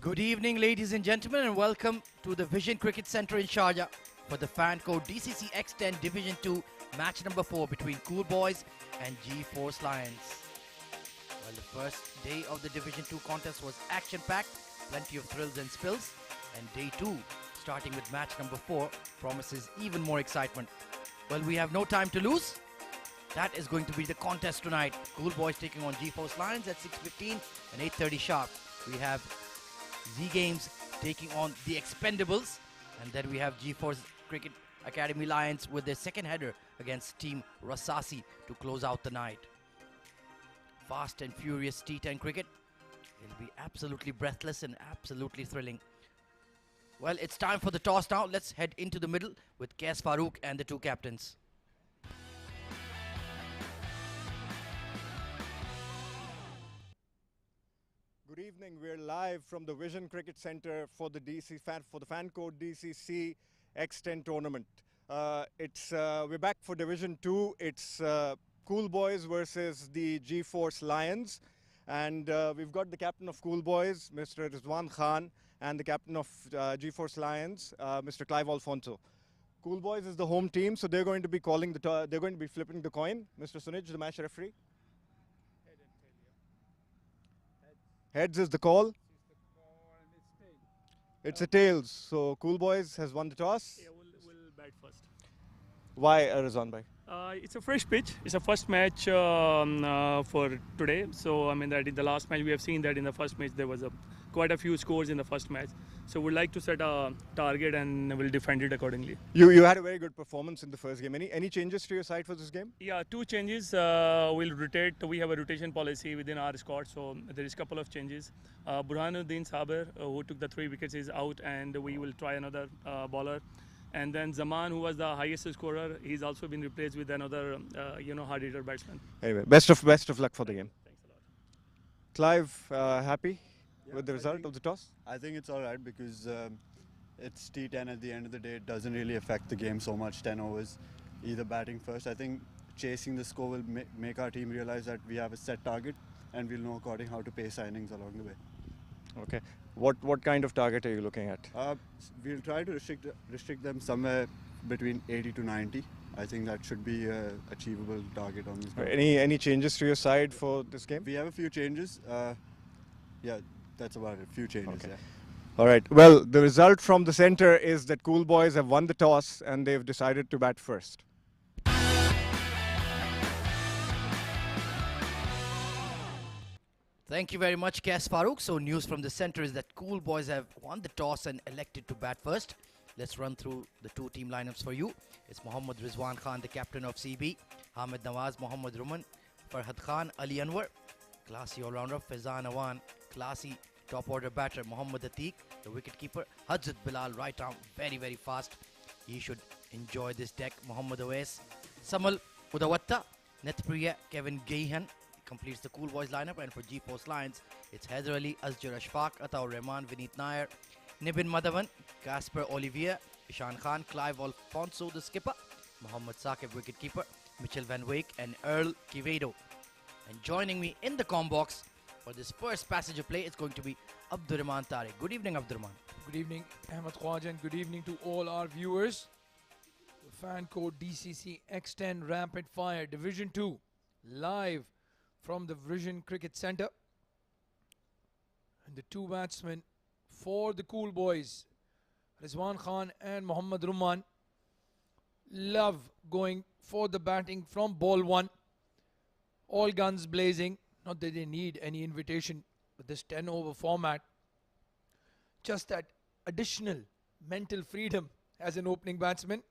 Good evening, ladies and gentlemen, and welcome to the Vision Cricket Centre in Sharjah for the fan code DCC X10 Division 2 match number 4 between Cool Boys and G-Force Lions. Well, the first day of the Division 2 contest was action-packed, plenty of thrills and spills, and day 2, starting with match number 4, promises even more excitement. Well, we have no time to lose. That is going to be the contest tonight. Cool Boys taking on G-Force Lions at 6:15 and 8:30 sharp. We have Z Games taking on the Expendables, and then we have G-Force Cricket Academy Lions with their second header against Team Rasasi to close out the night. Fast and furious T10 cricket. It'll be absolutely breathless and absolutely thrilling. Well, it's time for the toss now. Let's head into the middle with Kes Farooq and the two captains. Good evening. We're live from the Vision Cricket Centre for the fan code DCC X10 tournament. We're back for Division 2. It's Cool Boys versus the G-Force Lions, and we've got the captain of Cool Boys, Mr. Rizwan Khan, and the captain of G-Force Lions, Mr. Clive Alfonso. Cool Boys is the home team, so they're going to be they're going to be flipping the coin. Mr. Sunij, the match referee. Heads is the call. It's a tails. So Cool Boys has won the toss. Yeah, we'll bat first. Why, Rizwan bhai? It's a fresh pitch. It's a first match for today. So I mean that in the last match we have seen that in the first match there was quite a few scores in the first match. So we'd like to set a target and we'll defend it accordingly. You had a very good performance in the first game. Any changes to your side for this game? Yeah, two changes. We'll rotate. We have a rotation policy within our squad, so there is a couple of changes. Burhanuddin Saber, who took the 3 wickets, is out, and we will try another bowler. And then Zaman, who was the highest scorer, he's also been replaced with another, hard hitter batsman. Anyway, best of luck for the game. Thanks a lot. Clive, happy with the result of the toss? I think it's all right because it's T10 at the end of the day. It doesn't really affect the game so much, 10 overs, either batting first. I think chasing the score will make our team realize that we have a set target and we'll know according how to pace innings along the way. Okay. What kind of target are you looking at? We'll try to restrict them somewhere between 80 to 90. I think that should be an achievable target on this game. Any changes to your side for this game? We have a few changes. Yeah, that's about it. Few changes, Okay. yeah. All right. Well, the result from the centre is that Cool Boys have won the toss and they've decided to bat first. Thank you very much, Kes Farooq. So news from the centre is that Cool Boys have won the toss and elected to bat first. Let's run through the two team lineups for you. It's Mohammad Rizwan Khan, the captain of CB, Hamid Nawaz, Mohammad Ruman, Farhad Khan, Ali Anwar, classy all-rounder, Faizan Awan, classy top-order batter, Mohammad Atiq, the wicket-keeper, Hazrat Bilal, right arm, very, very fast. He should enjoy this deck. Mohammad Awais, Samal Udawatta, Netpriya, Kevin Gahan completes the Cool Boys lineup, and for G-Force Lions, it's Haider Ali, Asjar Ashfaq, Ataur Rahman, Vineet Nair, Nibin Madhavan, Casper Olivier, Ishan Khan, Clive Alfonso, the skipper, Mohammad Saqib, wicketkeeper, Mitchell Van Wyk, and Earl Quevedo. And joining me in the com box For this first passage of play, it's going to be Abdurrahman Tariq. Good evening, Abdurrahman. Good evening, Ahmed Khwaja, and good evening to all our viewers. The fan code DCC X10 Rapid Fire Division 2 live from the Vision Cricket Centre. And the two batsmen for the Cool Boys, Rizwan Khan and Mohammad Rumman, love going for the batting from ball one. All guns blazing. Not that they need any invitation with this 10-over format. Just that additional mental freedom as an opening batsman.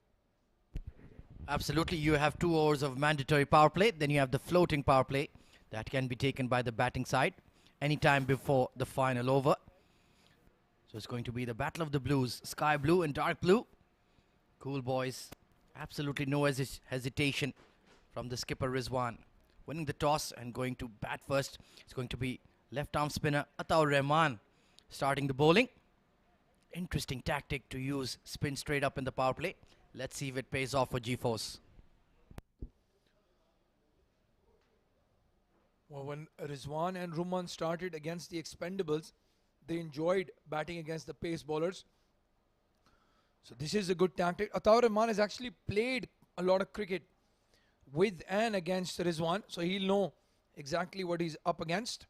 Absolutely, you have 2 overs of mandatory power play. Then you have the floating power play that can be taken by the batting side anytime before the final over. So it's going to be the battle of the blues, sky blue and dark blue. Cool Boys, absolutely no hesitation from the skipper Rizwan. Winning the toss and going to bat first. It's going to be left arm spinner Ataur Rahman starting the bowling. Interesting tactic to use spin straight up in the power play. Let's see if it pays off for G-Force. Well, when Rizwan and Rumman started against the Expendables, they enjoyed batting against the pace bowlers. So this is a good tactic. Ataur Rahman has actually played a lot of cricket with and against Rizwan, so he'll know exactly what he's up against.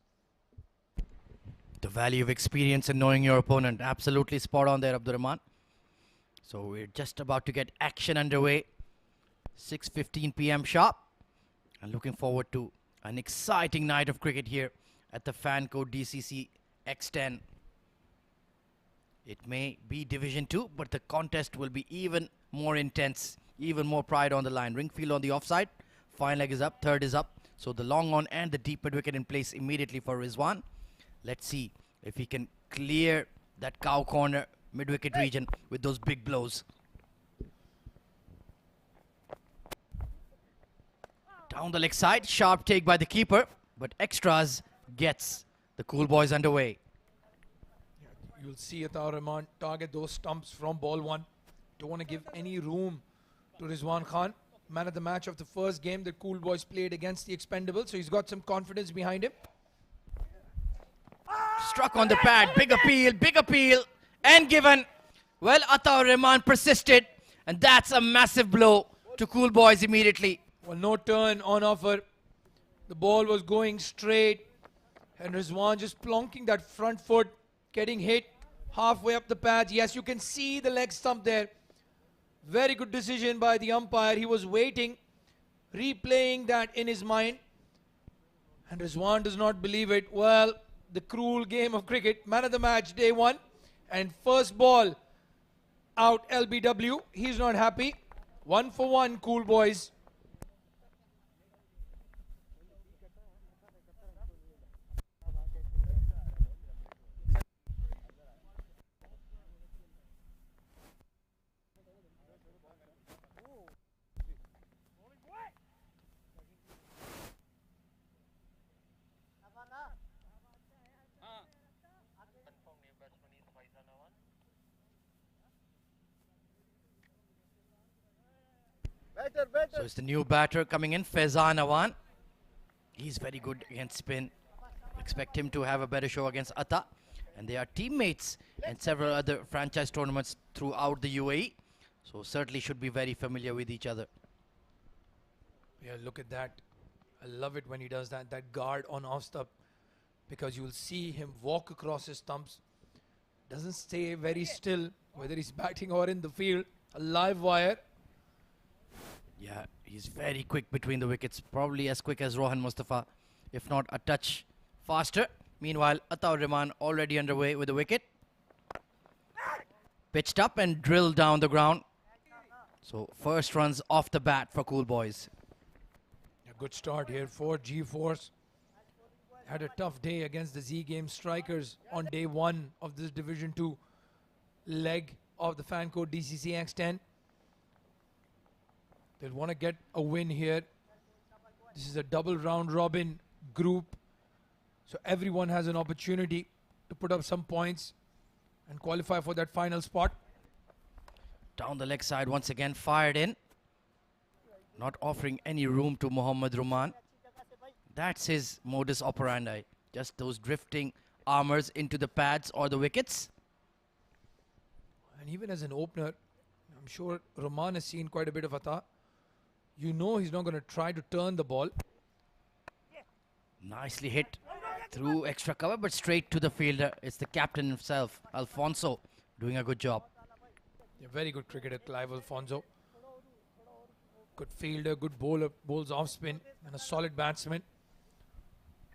The value of experience in knowing your opponent. Absolutely spot on there, Abdurrahman. So we're just about to get action underway. 6:15 p.m. sharp. And looking forward to an exciting night of cricket here at the fan code DCC X10. It may be Division 2, but the contest will be even more intense, even more pride on the line. Ringfield on the offside. Fine leg is up, third is up. So the long on and the deep mid wicket in place immediately for Rizwan. Let's see if he can clear that cow corner mid wicket region with those big blows. Down the leg side, sharp take by the keeper, but extras gets the Cool Boys underway. You'll see Ataur Rahman target those stumps from ball one. Don't want to give any room to Rizwan Khan. Man of the match of the first game the Cool Boys played against the Expendables, so he's got some confidence behind him. Struck on the pad, big appeal, and given. Well, Ataur Rahman persisted, and that's a massive blow to Cool Boys immediately. Well, no turn on offer. The ball was going straight, and Rizwan just plonking that front foot, getting hit halfway up the pads. Yes, you can see the leg stump there. Very good decision by the umpire. He was waiting, replaying that in his mind. And Rizwan does not believe it. Well, the cruel game of cricket. Man of the match, day one. And first ball out LBW. He's not happy. 1 for 1, Cool Boys. So it's the new batter coming in, Faizan Awan. He's very good against spin. Expect him to have a better show against Atta. And they are teammates in several other franchise tournaments throughout the UAE. So certainly should be very familiar with each other. Yeah, look at that. I love it when he does that. That guard on off stump. Because you'll see him walk across his stumps. Doesn't stay very still, whether he's batting or in the field. A live wire. Yeah, he's very quick between the wickets. Probably as quick as Rohan Mustafa, if not a touch faster. Meanwhile, Ataur Rahman already underway with the wicket. Pitched up and drilled down the ground. So first runs off the bat for Cool Boys. A good start here for G-Force. Had a tough day against the Z-Game Strikers on day one of this Division 2 leg of the fan code DCC X10. They'll want to get a win here. This is a double round robin group. So everyone has an opportunity to put up some points and qualify for that final spot. Down the leg side once again, fired in. Not offering any room to Mohammad Rumman. That's his modus operandi. Just those drifting armors into the pads or the wickets. And even as an opener, I'm sure Rahman has seen quite a bit of Ata. You know he's not going to try to turn the ball. Nicely hit through extra cover, but straight to the fielder. It's the captain himself, Alfonso, doing a good job. A very good cricketer, Clive Alfonso. Good fielder, good bowler, bowls off spin, and a solid batsman.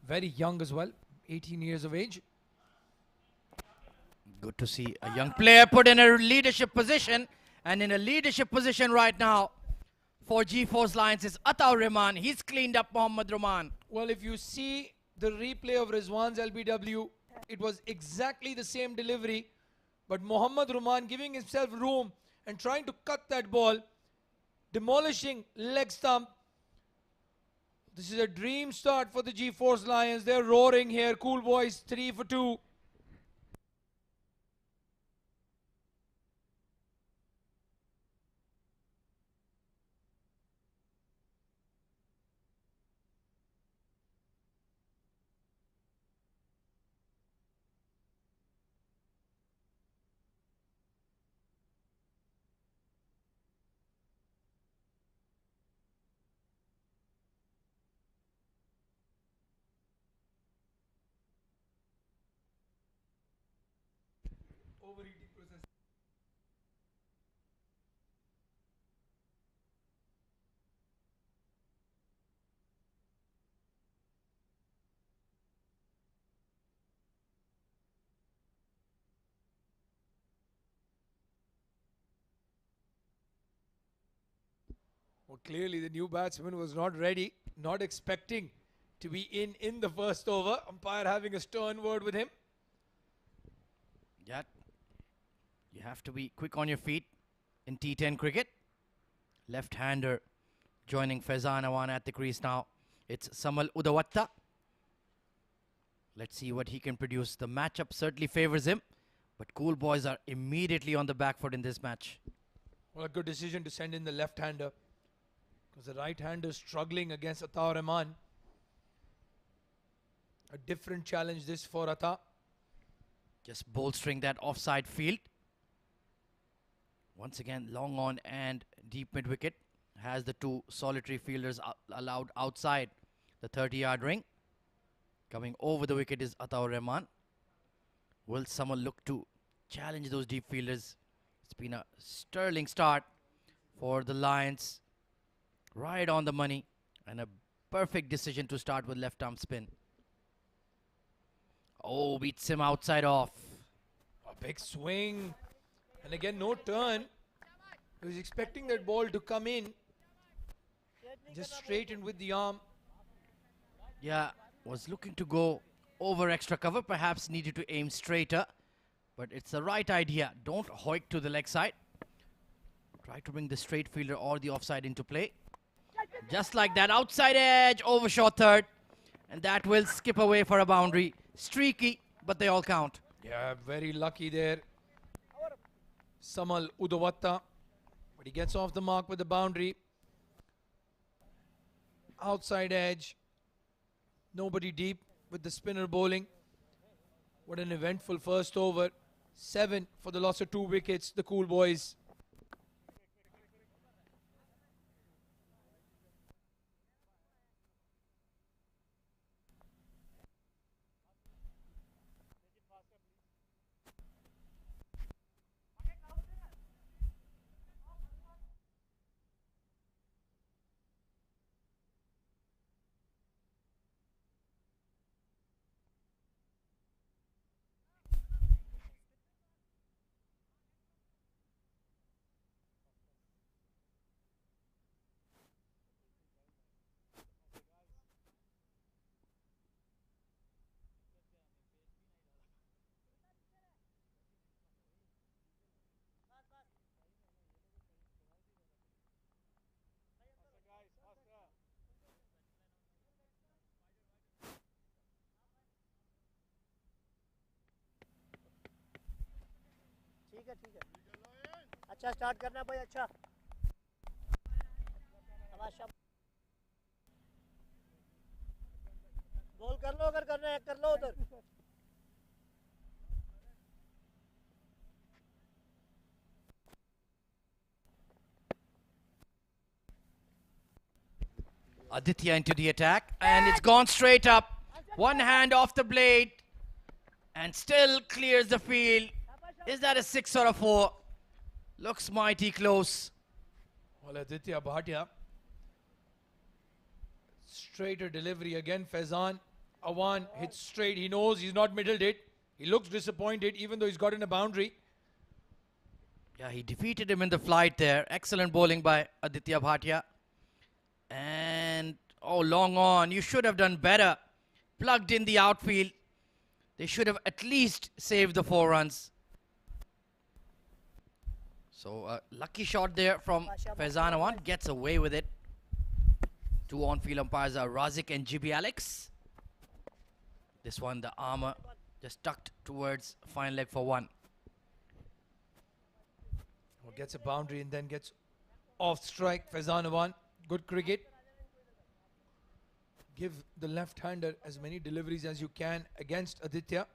Very young as well, 18 years of age. Good to see a young player put in a leadership position. And in a leadership position right now for G-Force Lions is Ataur Rahman. He's cleaned up Mohammad Rahman. Well, if you see the replay of Rizwan's LBW, it was exactly the same delivery, but Mohammad Rahman giving himself room and trying to cut that ball, demolishing leg stump. This is a dream start for the G-Force Lions. They're roaring here. Cool boys, 3 for 2. Overheating process. Well, clearly the new batsman was not ready, not expecting to be in the first over. Umpire having a stern word with him. Yeah, you have to be quick on your feet in T10 cricket. Left-hander joining Faizan Awan at the crease now. It's Samal Udawatta. Let's see what he can produce. The matchup certainly favors him, but Cool Boys are immediately on the back foot in this match. Well, a good decision to send in the left-hander, because the right-hander is struggling against Ataur Rahman. A different challenge this for Ata. Just bolstering that offside field. Once again, long on and deep mid-wicket. Has the two solitary fielders allowed outside the 30-yard ring. Coming over the wicket is Ataur Rahman. Will someone look to challenge those deep fielders? It's been a sterling start for the Lions. Right on the money. And a perfect decision to start with left arm spin. Oh, beats him outside off. A big swing. And again, no turn. He was expecting that ball to come in. Just straight in with the arm. Yeah, was looking to go over extra cover. Perhaps needed to aim straighter. But it's the right idea. Don't hoik to the leg side. Try to bring the straight fielder or the offside into play. Just like that. Outside edge. Overshot third. And that will skip away for a boundary. Streaky, but they all count. Yeah, very lucky there. Samal Udawatta. But he gets off the mark with the boundary. Outside edge. Nobody deep with the spinner bowling. What an eventful first over. 7 for the loss of 2 wickets, the Cool Boys. ठीक है अच्छा start करना भाई अच्छा बोल कर लो अगर करना है कर लो Aditya into the attack, and it's gone straight up. One hand off the blade, and still clears the field. Is that a 6 or a 4? Looks mighty close. Well, Aditya Bhatia. Straighter delivery again. Faizan Awan hits straight. He knows he's not middled it. He looks disappointed even though he's gotten a boundary. Yeah, he defeated him in the flight there. Excellent bowling by Aditya Bhatia. And, oh, long on. You should have done better. Plugged in the outfield. They should have at least saved the 4 runs. So, a lucky shot there from Faizan Awan. Gets away with it. 2 on-field umpires are Razik and GB Alex. This one, the armor just tucked towards fine leg for 1. Well, gets a boundary and then gets off strike. Faizan Awan, good cricket. Give the left-hander as many deliveries as you can against Aditya.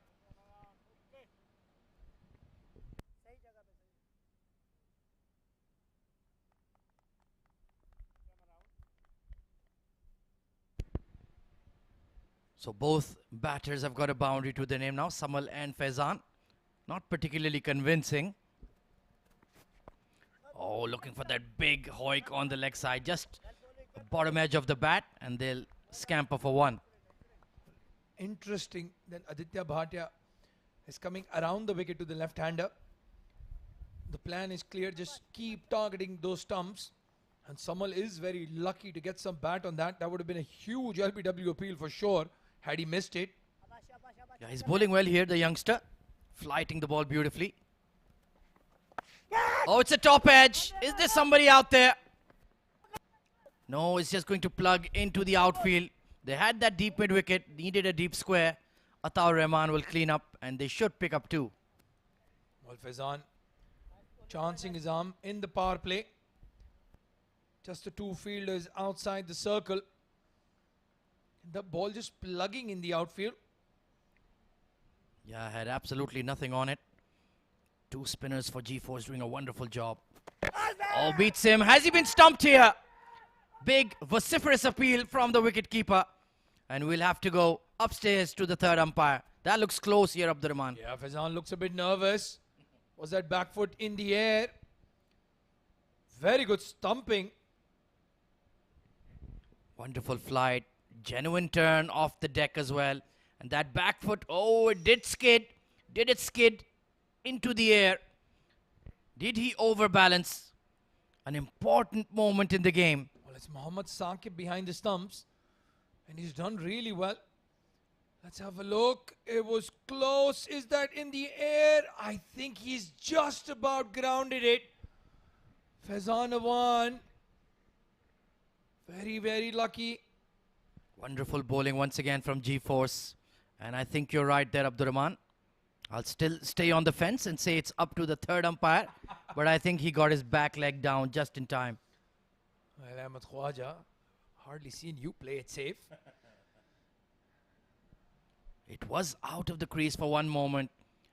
So both batters have got a boundary to their name now, Samal and Faizan. Not particularly convincing. Oh, looking for that big hoik on the leg side. Just bottom edge of the bat, and they'll scamper for 1. Interesting that Aditya Bhatia is coming around the wicket to the left-hander. The plan is clear, just keep targeting those stumps. And Samal is very lucky to get some bat on that. That would have been a huge LBW appeal for sure had he missed it. Yeah, he's bowling well here, the youngster. Flighting the ball beautifully. Oh, it's a top edge. Is there somebody out there? No, it's just going to plug into the outfield. They had that deep mid-wicket, needed a deep square. Ataur Rahman will clean up, and they should pick up 2. Well, Faizan chancing his arm in the power play. Just the 2 fielders outside the circle. The ball just plugging in the outfield. Yeah, had absolutely nothing on it. 2 spinners for G4's doing a wonderful job. Oh, beats him. Has he been stumped here? Big vociferous appeal from the wicketkeeper. And we'll have to go upstairs to the 3rd umpire. That looks close here, Abdurrahman. Yeah, Faizan looks a bit nervous. Was that back foot in the air? Very good stumping. Wonderful flight. Genuine turn off the deck as well. And that back foot, oh, it did skid. Did it skid into the air? Did he overbalance? An important moment in the game. Well, it's Mohammad Saqib behind the stumps. And he's done really well. Let's have a look. It was close. Is that in the air? I think he's just about grounded it. Faizan Awan. Very, very lucky. Wonderful bowling once again from G-Force. And I think you're right there, Abdurrahman. I'll still stay on the fence and say it's up to the 3rd umpire. But I think he got his back leg down just in time. Well, Ahmed Khwaja, hardly seen you play it safe. It was out of the crease for 1 moment.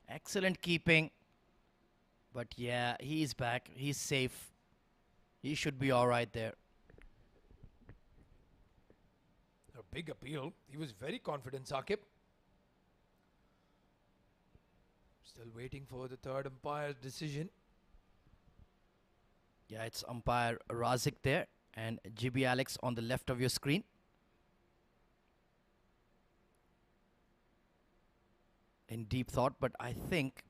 Excellent keeping. But yeah, he's back. He's safe. He should be all right there. A big appeal. He was very confident, Saqib. Still waiting for the 3rd umpire's decision. Yeah, it's umpire Razik there and GB Alex on the left of your screen. In deep thought, but I think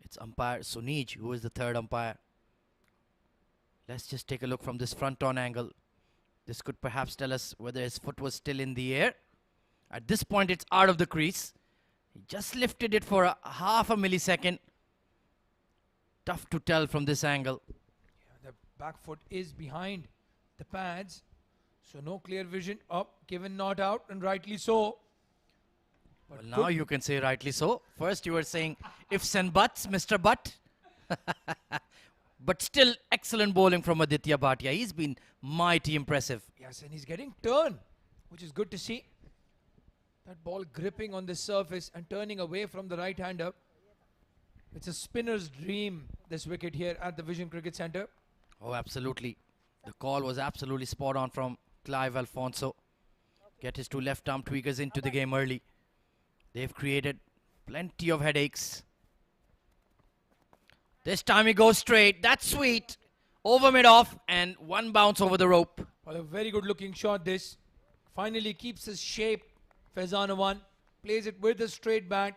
it's umpire Sunij who is the 3rd umpire. Let's just take a look from this front-on angle. This could perhaps tell us whether his foot was still in the air. At this point, it's out of the crease. He just lifted it for a half a millisecond. Tough to tell from this angle. Yeah, the back foot is behind the pads. So no clear vision. Up, given not out, and rightly so. Well, now you can say rightly so. First you were saying ifs and buts, Mr. Butt. But still excellent bowling from Aditya Bhatia. He's been mighty impressive. Yes, and he's getting turn, which is good to see. That ball gripping on the surface and turning away from the right-hander. It's a spinner's dream, this wicket here at the Vision Cricket Centre. Oh, absolutely. The call was absolutely spot on from Clive Alfonso get his two left arm tweakers into the game early. They've created plenty of headaches. This time he goes straight. That's sweet. Over mid-off and one bounce over the rope. Well, a very good looking shot this. Finally keeps his shape. Faizanawan plays it with a straight bat.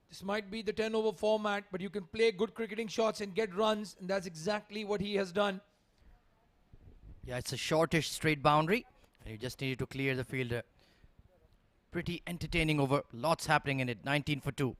This might be the 10 over format, but you can play good cricketing shots and get runs, and that's exactly what he has done. Yeah, it's a shortish straight boundary, and you just need to clear the fielder. Pretty entertaining over. Lots happening in it. 19 for 2.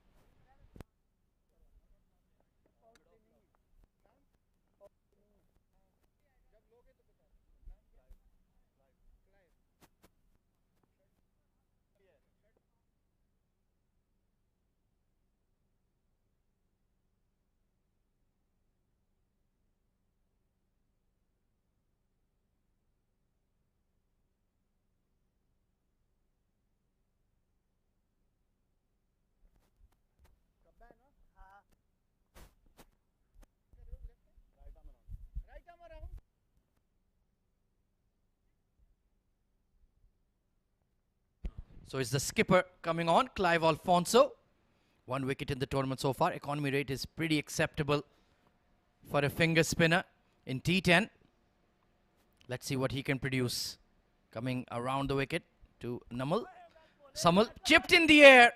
So it's the skipper coming on, Clive Alfonso. 1 wicket in the tournament so far. Economy rate is pretty acceptable for a finger spinner in T10. Let's see what he can produce. Coming around the wicket to Namal. Samal chipped in the air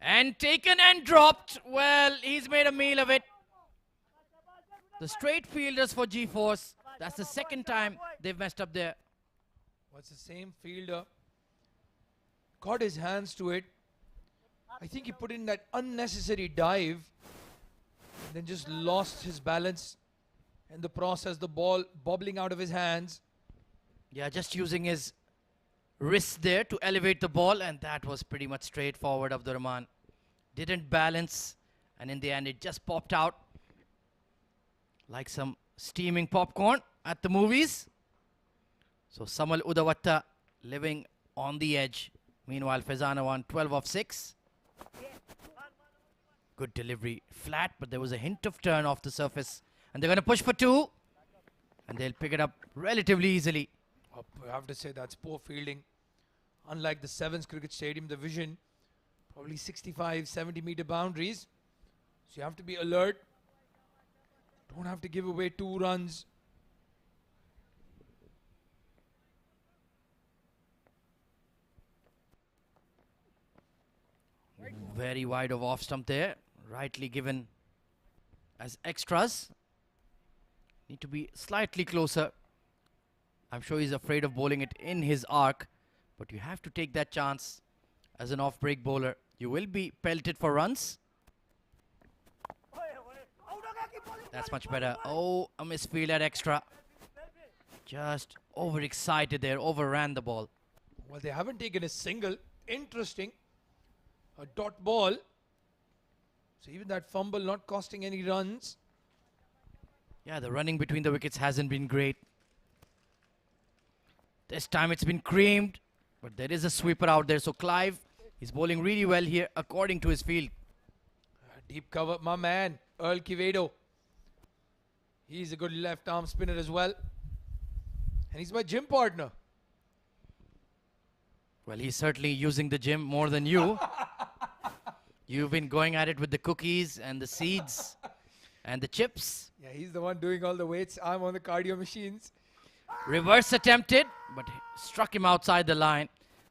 and taken and dropped. Well, he's made a meal of it. The straight fielders for G-Force. That's the second time they've messed up there. What's the same fielder? Got his hands to it. I think he put in that unnecessary dive and then just lost his balance. In the process, the ball bobbling out of his hands. Yeah, just using his wrist there to elevate the ball, and that was pretty much straightforward. Abdur Rahman didn't balance, and in the end it just popped out like some steaming popcorn at the movies. So Samal Udawatta living on the edge. Meanwhile, Faizanawan 12 of 6. Good delivery, flat, but there was a hint of turn off the surface. And they're going to push for 2. And they'll pick it up relatively easily. I have to say that's poor fielding. Unlike the Sevens Cricket Stadium, the vision, probably 65, 70 meter boundaries. So you have to be alert. Don't have to give away 2 runs. Very wide of off stump there. Rightly given as extras. Need to be slightly closer. I'm sure he's afraid of bowling it in his arc. But you have to take that chance as an off-break bowler. You will be pelted for runs. That's much better. Oh, a misfield at extra. Just overexcited there. Overran the ball. Well, they haven't taken a single. Interesting. A dot ball. So even that fumble not costing any runs. Yeah, the running between the wickets hasn't been great. This time it's been creamed. But there is a sweeper out there. So Clive is bowling really well here according to his field. Deep cover, my man, Earl Quevedo. He's a good left arm spinner as well. And he's my gym partner. Well, he's certainly using the gym more than you. You've been going at it with the cookies and the seeds and the chips. Yeah, he's the one doing all the weights. I'm on the cardio machines. Reverse attempted, but struck him outside the line.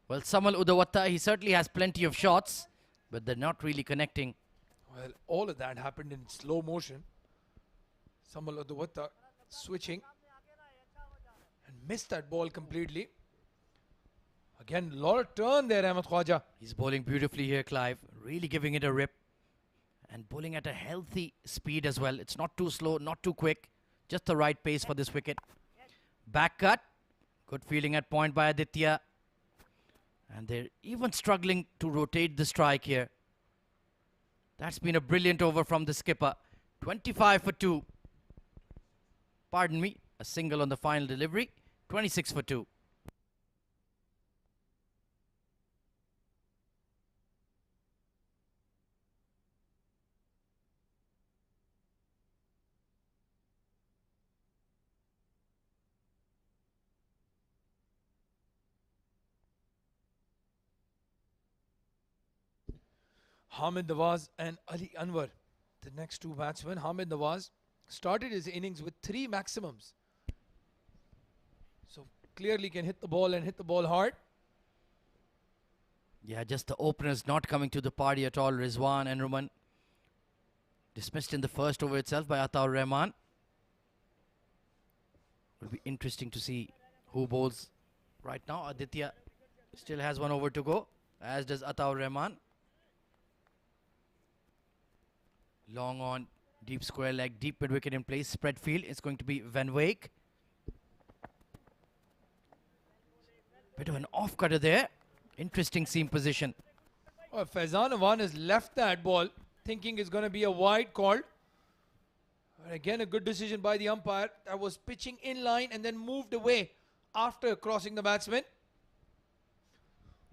Well, Samal Udawatta, he certainly has plenty of shots, but they're not really connecting. Well, all of that happened in slow motion. Samal Udawatta switching and missed that ball completely. Again, a lot of turn there, Ahmed Khwaja. He's bowling beautifully here, Clive. Really giving it a rip. And bowling at a healthy speed as well. It's not too slow, not too quick. Just the right pace for this wicket. Back cut. Good fielding at point by Aditya. And they're even struggling to rotate the strike here. That's been a brilliant over from the skipper. 25 for 2. Pardon me. A single on the final delivery. 26 for 2. Hamid Nawaz and Ali Anwar, the next two batsmen. Hamid Nawaz started his innings with 3 maximums. So clearly can hit the ball and hit the ball hard. Yeah, just the openers not coming to the party at all. Rizwan and Ruman dismissed in the first over itself by Ataur Rahman. Will be interesting to see who bowls right now. Aditya still has 1 over to go, as does Ataur Rahman. Long on, deep square leg, deep mid wicket in place. Spread field. It's going to be Van Wyk. Bit of an off cutter there. Interesting seam position. Oh, Faizan Awan has left that ball thinking it's going to be a wide call. And again, a good decision by the umpire. That was pitching in line and then moved away after crossing the batsman.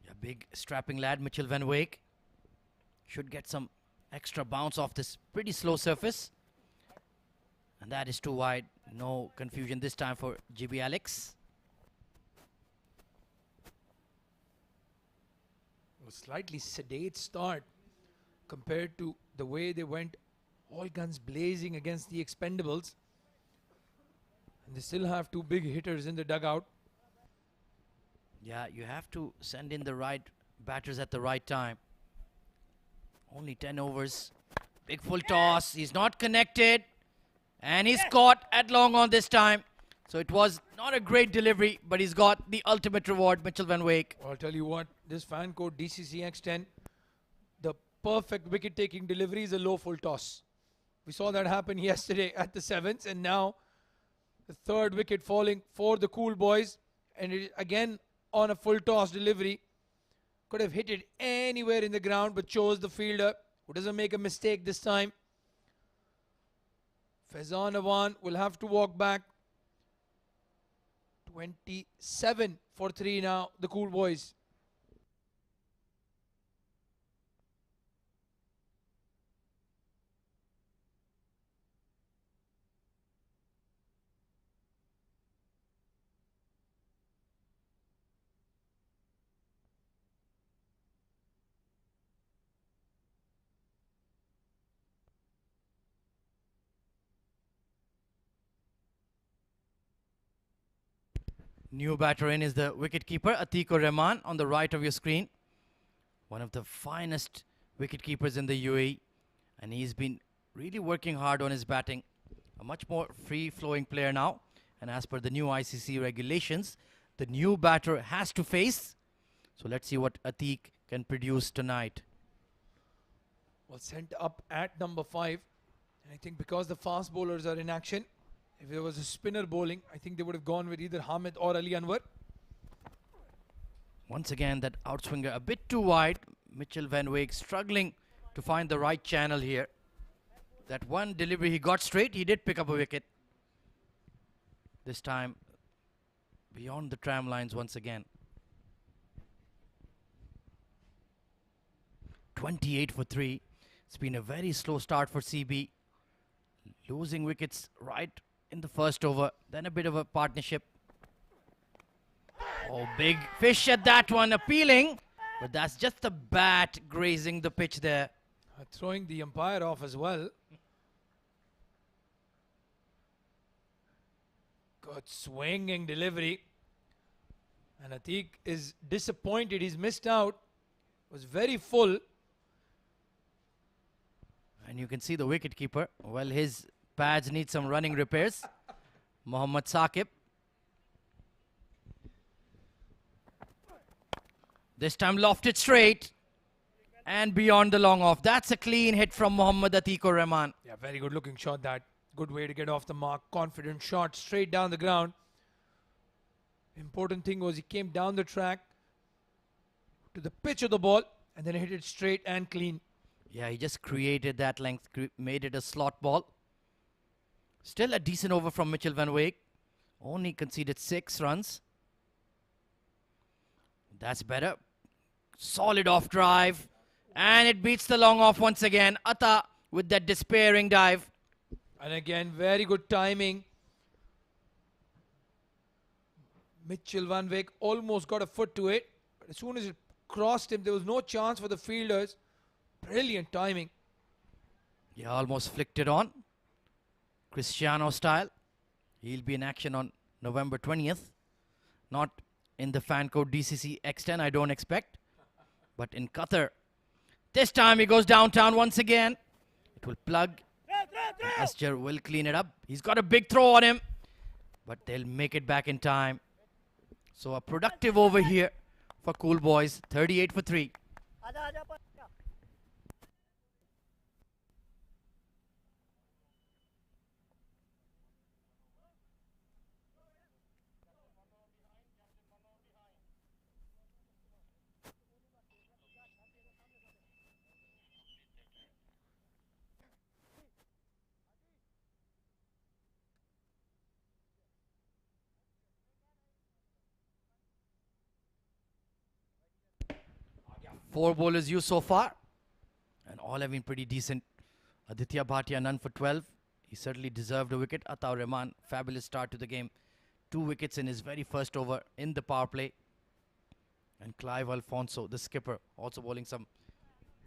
Yeah, big strapping lad, Mitchell Van Wyk. Should get some extra bounce off this pretty slow surface. And that is too wide. No confusion this time for GB Alex. A slightly sedate start compared to the way they went all guns blazing against the Expendables. And they still have 2 big hitters in the dugout. Yeah, you have to send in the right batters at the right time. Only 10 overs. Big full toss. He's not connected. And he's caught at long on this time. So it was not a great delivery, but he's got the ultimate reward, Mitchell Van Wyk. I'll tell you what, this fan code DCC X10, the perfect wicket-taking delivery is a low full toss. We saw that happen yesterday at the 7th, and now the 3rd wicket falling for the Cool Boys, and it again on a full toss delivery. Could have hit it anywhere in the ground, but chose the fielder who doesn't make a mistake this time. Faizan Awan will have to walk back. 27 for 3 now, the Cool Boys. New batter in is the wicketkeeper, Atikur Rahman, on the right of your screen. One of the finest wicketkeepers in the UAE. And he's been really working hard on his batting. A much more free-flowing player now. And as per the new ICC regulations, the new batter has to face. So let's see what Atik can produce tonight. Well, sent up at number 5. And I think because the fast bowlers are in action, if there was a spinner bowling, I think they would have gone with either Hamid or Ali Anwar. Once again, that outswinger a bit too wide. Mitchell Van Wyk struggling to find the right channel here. That one delivery he got straight, he did pick up a wicket. This time, beyond the tram lines once again. 28 for 3. It's been a very slow start for CB. Losing wickets right in the first over, then a bit of a partnership. Oh, big fish at that one, appealing, but that's just the bat grazing the pitch there. Throwing the umpire off as well. Good swinging delivery. And Atik is disappointed, he's missed out. Was very full. And you can see the wicketkeeper. Well, his pads need some running repairs. Mohammad Saqib. This time lofted straight and beyond the long off. That's a clean hit from Mohammad Atikur Rahman. Yeah, very good looking shot that. Good way to get off the mark. Confident shot straight down the ground. Important thing was he came down the track to the pitch of the ball and then hit it straight and clean. Yeah, he just created that length, made it a slot ball. Still a decent over from Mitchell Van Wyk. Only conceded 6 runs. That's better. Solid off drive. And it beats the long off once again. Atta with that despairing dive. And again, very good timing. Mitchell Van Wyk almost got a foot to it. But as soon as it crossed him, there was no chance for the fielders. Brilliant timing. He almost flicked it on. Cristiano style. He'll be in action on November 20th. Not in the fan code DCC X10, I don't expect. But in Qatar. This time he goes downtown once again. It will plug. Asjar will clean it up. He's got a big throw on him. But they'll make it back in time. So a productive over here for Cool Boys. 38 for 3. आजा आजा पर Four bowlers used so far, and all have been pretty decent. Aditya Bhatia, none for 12. He certainly deserved a wicket. Ataur Rahman, fabulous start to the game. 2 wickets in his very first over in the power play. And Clive Alfonso, the skipper, also bowling some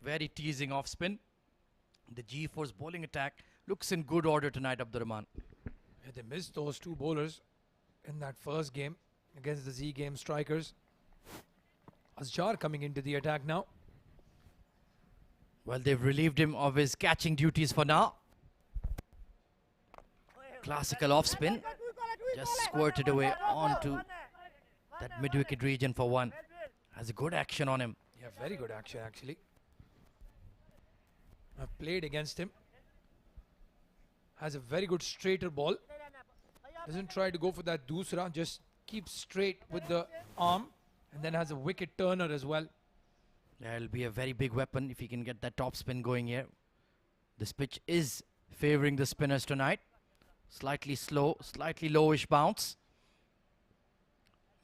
very teasing off spin. The G4's bowling attack looks in good order tonight, Abdur Rahman. Yeah, they missed those 2 bowlers in that first game against the Z Game strikers. Asjar coming into the attack now. Well, they've relieved him of his catching duties for now. Classical off spin. Just squirted away onto that mid-wicket region for 1. Has a good action on him. Yeah, very good action actually. I've played against him. Has a very good straighter ball. Doesn't try to go for that doosra, just keeps straight with the arm. And then has a wicket turner as well. Yeah, it'll be a very big weapon if he can get that top spin going here. This pitch is favouring the spinners tonight. Slightly slow, slightly lowish bounce.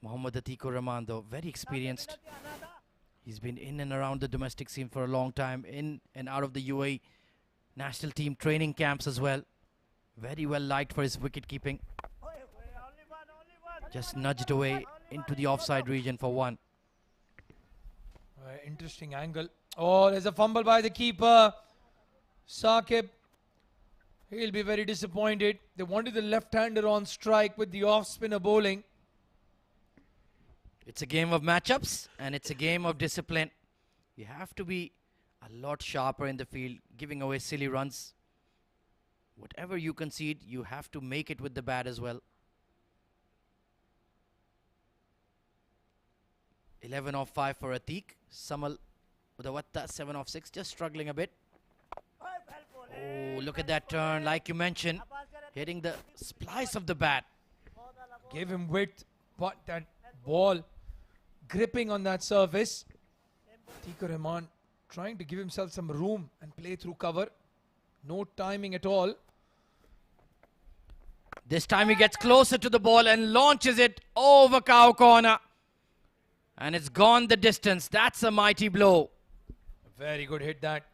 Mohammad Atikur Rahman, though, very experienced. He's been in and around the domestic scene for a long time, in and out of the UAE national team training camps as well. Very well liked for his wicket keeping. Just nudged away into the offside region for 1. Interesting angle. Oh, there's a fumble by the keeper. Saqib. He'll be very disappointed. They wanted the left-hander on strike with the off-spinner bowling. It's a game of matchups and it's a game of discipline. You have to be a lot sharper in the field, giving away silly runs. Whatever you concede, you have to make it with the bat as well. 11 off 5 for Atiq. Samal with a watta, 7 off 6, just struggling a bit. Oh, look at that turn, like you mentioned, hitting the splice of the bat. Gave him width, but that ball gripping on that surface. Atikur Rahman trying to give himself some room and play through cover. No timing at all. This time he gets closer to the ball and launches it over cow corner. And it's gone the distance. That's a mighty blow. Very good hit that.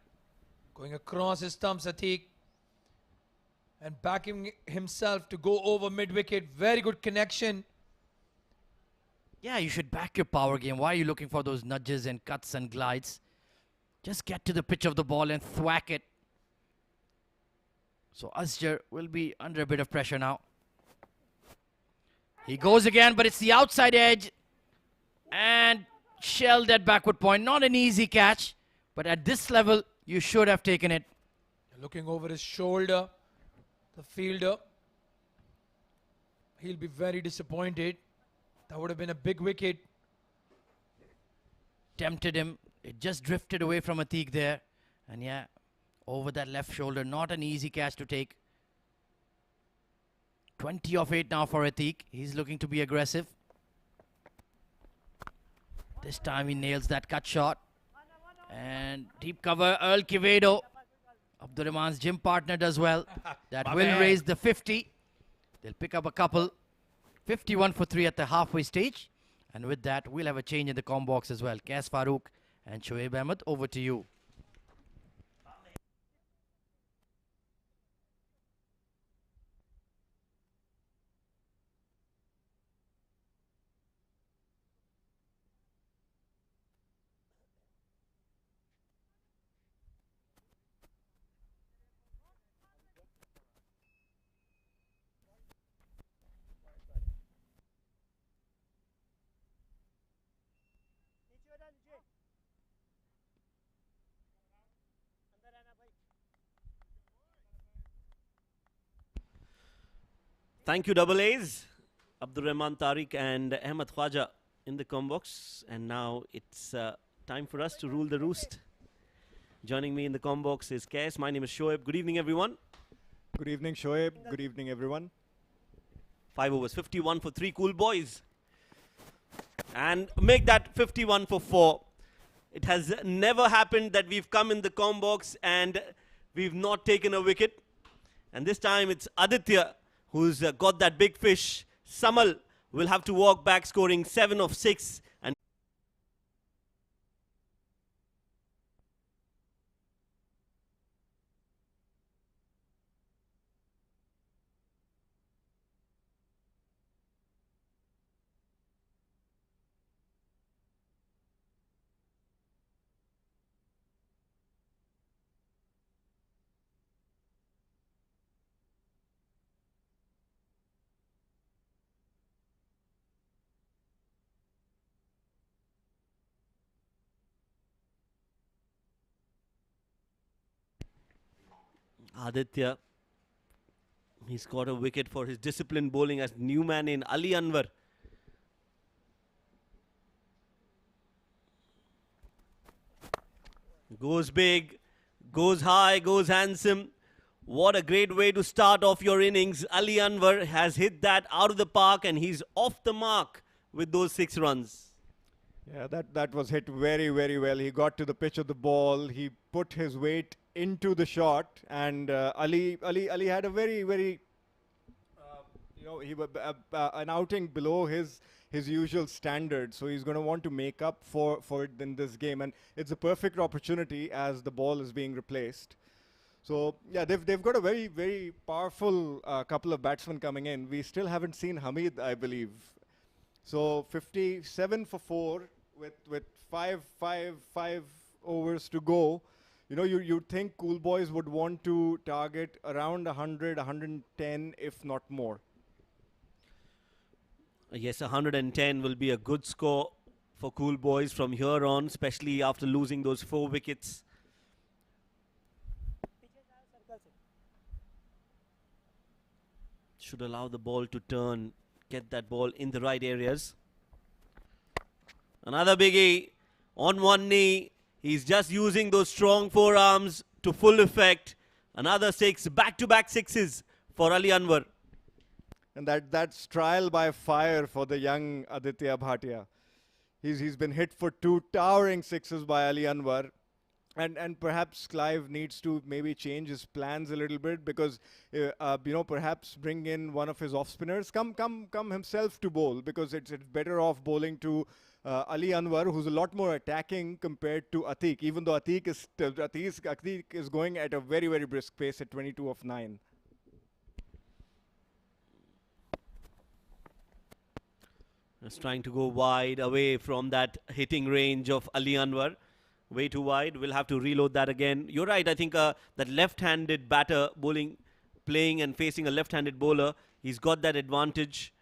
Going across his stumps, Atiq. And backing himself to go over mid-wicket. Very good connection. Yeah, you should back your power game. Why are you looking for those nudges and cuts and glides? Just get to the pitch of the ball and thwack it. So Asjar will be under a bit of pressure now. He goes again, but it's the outside edge. And shelled at backward point. Not an easy catch, but at this level, you should have taken it. Looking over his shoulder, the fielder. He'll be very disappointed. That would have been a big wicket. Tempted him. It just drifted away from Atiq there. And yeah, over that left shoulder. Not an easy catch to take. 20 off 8 now for Atiq. He's looking to be aggressive. This time he nails that cut shot. And deep cover, Earl Quevedo. Abdur Rahman's gym partner does well. That will raise the 50. They'll pick up a couple. 51 for 3 at the halfway stage. And with that, we'll have a change in the com box as well. Qais Farooq and Shoaib Ahmed, over to you. Thank you, Double A's. Abdur Rahman Tariq and Ahmed Khwaja in the combox. And now it's time for us to rule the roost. Joining me in the combox is KS. My name is Shoaib. Good evening, everyone. Good evening, Shoaib. Good evening, everyone. 5 overs, 51 for 3 cool boys. And make that 51 for 4. It has never happened that we've come in the combox and we've not taken a wicket. And this time it's Aditya who's got that big fish. Samal will have to walk back scoring 7 of 6. And Aditya, he's got a wicket for his disciplined bowling as new man in Ali Anwar. Goes big, goes high, goes handsome. What a great way to start off your innings. Ali Anwar has hit that out of the park and he's off the mark with those 6 runs. Yeah, that was hit very, very well. He got to the pitch of the ball. He put his weight into the shot, and Ali had a very, very, an outing below his usual standard. So he's going to want to make up for it in this game, and it's a perfect opportunity as the ball is being replaced. So yeah, they've got a very, very powerful couple of batsmen coming in. We still haven't seen Hamid, I believe. So 57 for 4 with five overs to go. You know, you'd think Cool Boys would want to target around 100, 110, if not more. Yes, 110 will be a good score for Cool Boys from here on, especially after losing those 4 wickets. Should allow the ball to turn, get that ball in the right areas. Another biggie on one knee. He's just using those strong forearms to full effect. Another 6, back-to-back 6s for Ali Anwar. And that's trial by fire for the young Aditya Bhatia. He's been hit for 2 towering 6s by Ali Anwar. And perhaps Clive needs to maybe change his plans a little bit, because perhaps bring in one of his off spinners, come himself to bowl, because it's better off bowling to Ali Anwar, who's a lot more attacking compared to Atiq, even though Atiq is going at a very, very brisk pace at 22 of 9. Just trying to go wide away from that hitting range of Ali Anwar. Way too wide. We'll have to reload that again. You're right. I think that left-handed batter playing and facing a left-handed bowler, he's got that advantage.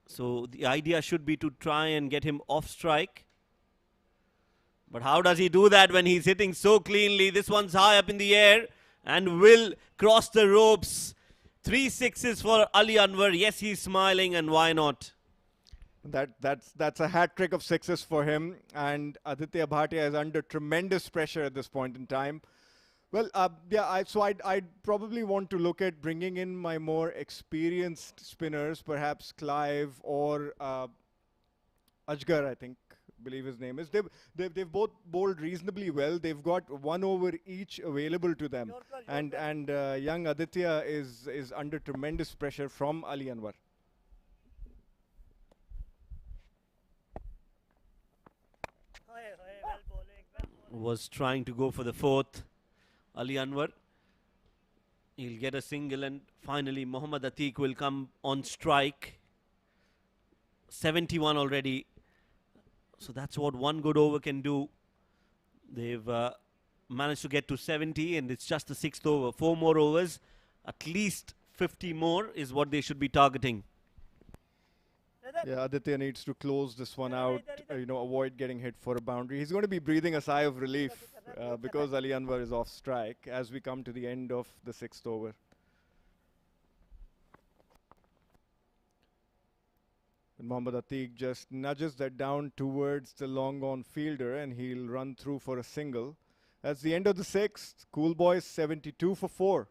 So the idea should be to try and get him off strike. But how does he do that when he's hitting so cleanly? This one's high up in the air and will cross the ropes. 3 6s for Ali Anwar. Yes, he's smiling, and why not? That's a hat trick of 6s for him, and Aditya Bhatia is under tremendous pressure at this point in time. Well, I'd probably want to look at bringing in my more experienced spinners, perhaps Clive or Ajgar, I believe his name is. They've both bowled reasonably well. They've got 1 over each available to them, and young Aditya is under tremendous pressure from Ali Anwar. Was trying to go for the 4th. Ali Anwar. He'll get a single, and finally Mohammad Atiq will come on strike. 71 already. So that's what 1 good over can do. They've managed to get to 70, and it's just the 6th over. 4 more overs. At least 50 more is what they should be targeting. Yeah, Aditya needs to close this one out, avoid getting hit for a boundary. He's going to be breathing a sigh of relief because Ali Anwar is off strike as we come to the end of the 6th over. And Mohammad Atiq just nudges that down towards the long on fielder and he'll run through for a single. That's the end of the sixth. Cool Boys 72 for 4.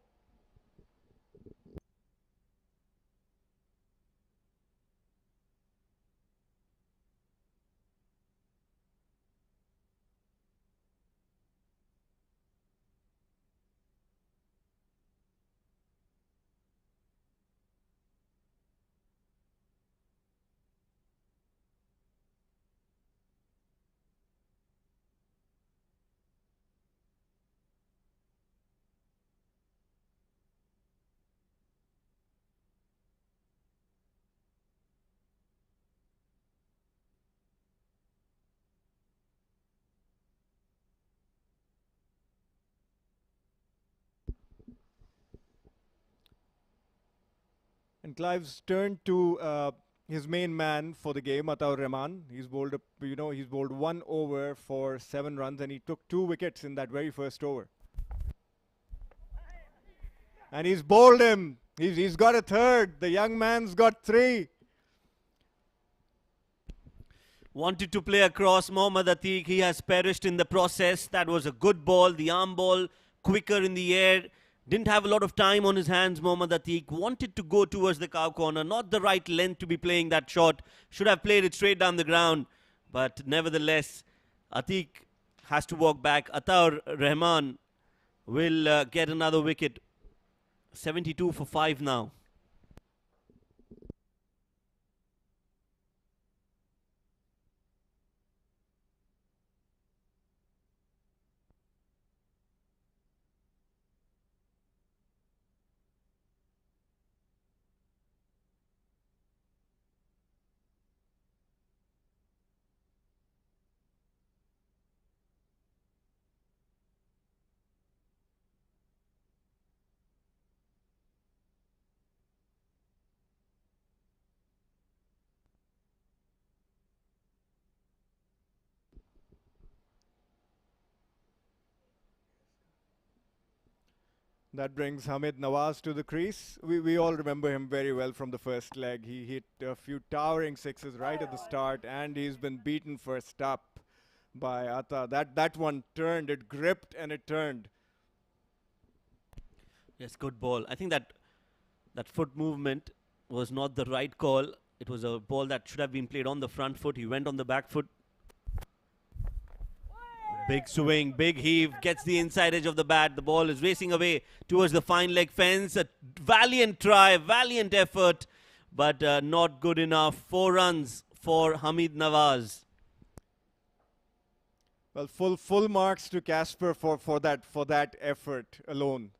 And Clive's turned to his main man for the game, Ataur Rahman. He's bowled, he's bowled 1 over for 7 runs, and he took 2 wickets in that very first over. And he's bowled him. He's got a third. The young man's got 3. Wanted to play across Mohammad Atiq. He has perished in the process. That was a good ball. The arm ball, quicker in the air. Didn't have a lot of time on his hands, Mohammad Atiq. Wanted to go towards the cow corner. Not the right length to be playing that shot. Should have played it straight down the ground. But nevertheless, Atiq has to walk back. Ataur Rahman will get another wicket. 72 for 5 now. That brings Hamid Nawaz to the crease. We all remember him very well from the first leg. He hit a few towering sixes right at the start, and he's been beaten first up by Atta. That one turned, it gripped and it turned. Yes, good ball. I think that foot movement was not the right call. It was a ball that should have been played on the front foot. He went on the back foot. Big swing, big heave, gets the inside edge of the bat. The ball is racing away towards the fine leg fence. A valiant try, valiant effort, but not good enough. 4 runs for Hamid Nawaz. Well, full marks to Casper for that effort alone.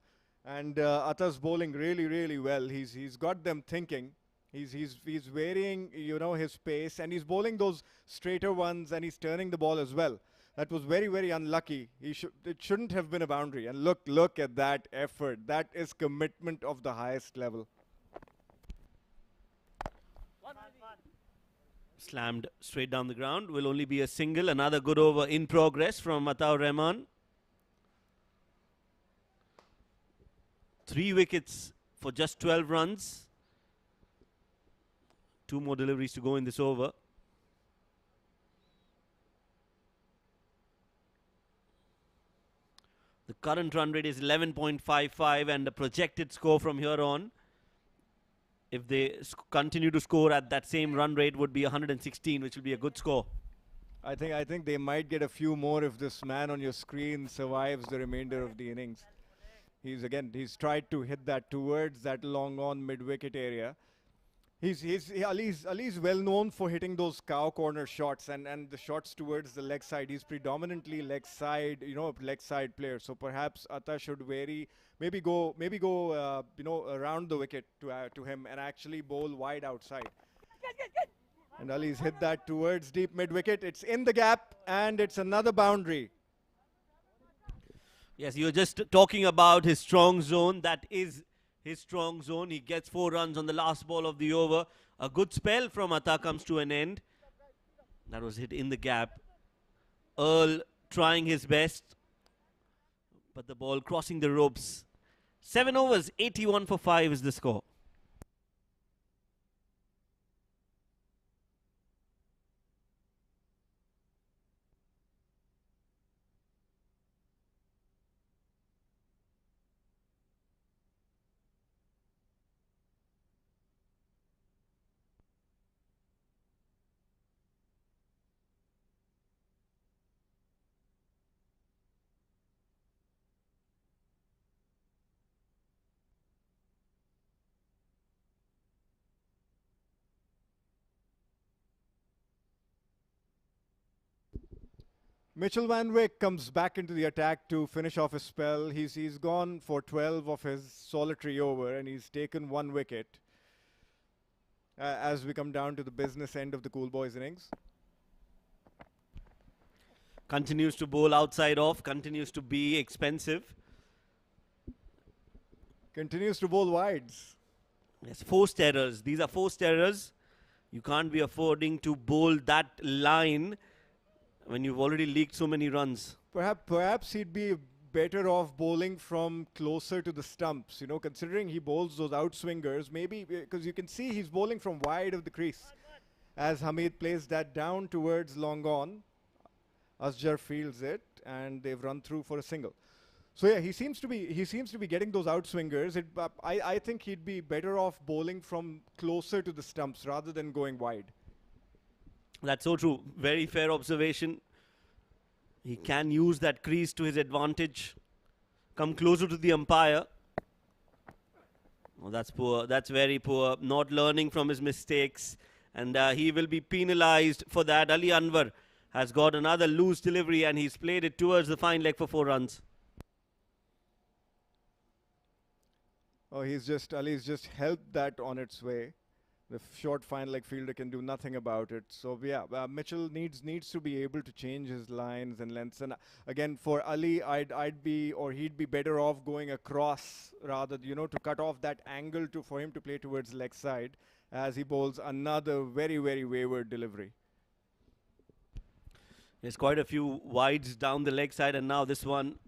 And Atta's bowling really well. He's got them thinking. He's varying, his pace, and he's bowling those straighter ones, and he's turning the ball as well. That was very unlucky. It shouldn't have been a boundary. And look at that effort. That is commitment of the highest level. Slammed straight down the ground. Will only be a single. Another good over in progress from Ataur Rahman. 3 wickets for just 12 runs. 2 more deliveries to go in this over. The current run rate is 11.55, and the projected score from here on, if they continue to score at that same run rate, would be 116, which will be a good score. I think they might get a few more if this man on your screen survives the remainder of the innings. He's tried to hit that towards that long on mid-wicket area. Ali's well known for hitting those cow corner shots and the shots towards the leg side. He's predominantly leg side player. So perhaps Atta should vary, maybe go around the wicket to him and actually bowl wide outside. And Ali's hit that towards deep mid wicket. It's in the gap and it's another boundary. Yes, you were just talking about his strong zone. That is his strong zone. He gets 4 runs on the last ball of the over. A good spell from Atta comes to an end. That was hit in the gap. Earl trying his best, but the ball crossing the ropes. 7 overs, 81 for 5 is the score. Mitchell Van Wyck comes back into the attack to finish off his spell. He's gone for 12 of his solitary over, and he's taken 1 wicket. As we come down to the business end of the Cool Boys innings. Continues to bowl outside off, continues to be expensive. Continues to bowl wides. Yes, forced errors. These are forced errors. You can't be affording to bowl that line when you've already leaked so many runs. Perhaps he'd be better off bowling from closer to the stumps, you know, considering he bowls those outswingers, maybe, because you can see he's bowling from wide of the crease. As Hamid plays that down towards long on, Asjar fields it, and they've run through for a single. So yeah, he seems to be getting those outswingers. I think he'd be better off bowling from closer to the stumps rather than going wide. That's so true. Very fair observation. He can use that crease to his advantage. Come closer to the umpire. Oh, that's poor. That's very poor. Not learning from his mistakes. And he will be penalized for that. Ali Anwar has got another loose delivery, and he's played it towards the fine leg for 4 runs. Oh, Ali's just helped that on its way. The short fine leg fielder can do nothing about it. So yeah, Mitchell needs to be able to change his lines and lengths. And again, for Ali, he'd be better off going across rather, you know, to cut off that angle for him to play towards leg side, as he bowls another very, very wayward delivery. There's quite a few wides down the leg side, and now this one,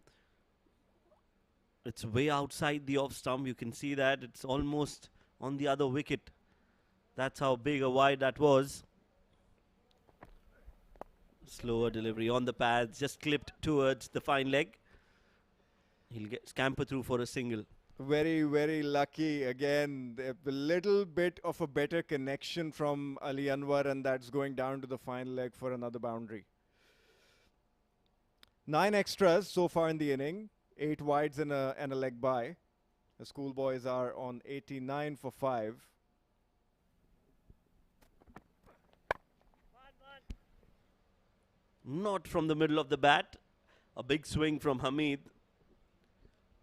it's way outside the off stump. You can see that it's almost on the other wicket. That's how big a wide that was. Slower delivery on the pads, just clipped towards the fine leg. He'll scamper through for a single. Very, very lucky. Again, a little bit of a better connection from Ali Anwar, and that's going down to the fine leg for another boundary. 9 extras so far in the inning. 8 wides and a leg by. The Schoolboys are on 89 for 5. Not from the middle of the bat. A big swing from Hamid.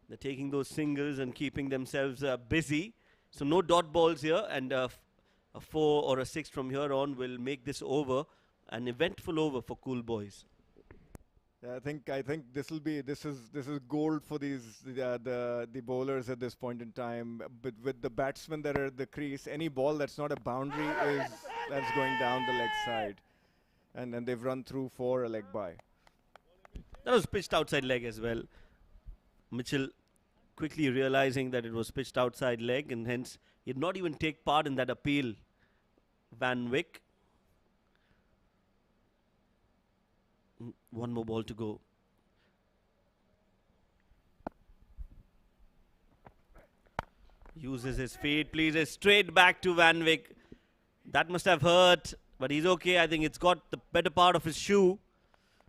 They're taking those singles and keeping themselves busy. So no dot balls here, and a 4 or a 6 from here on will make this over an eventful over for Cool Boys. Yeah, I think this is gold for the bowlers at this point in time. But with the batsmen that are at the crease, any ball that's not a boundary that's going down the leg side, and then they've run through for a leg by. That was pitched outside leg as well. Mitchell quickly realizing that it was pitched outside leg, and hence he did not even take part in that appeal. Van Wyck. One more ball to go. Uses his feet, pleases straight back to Van Wyck. That must have hurt, but he's okay. I think it's got the better part of his shoe.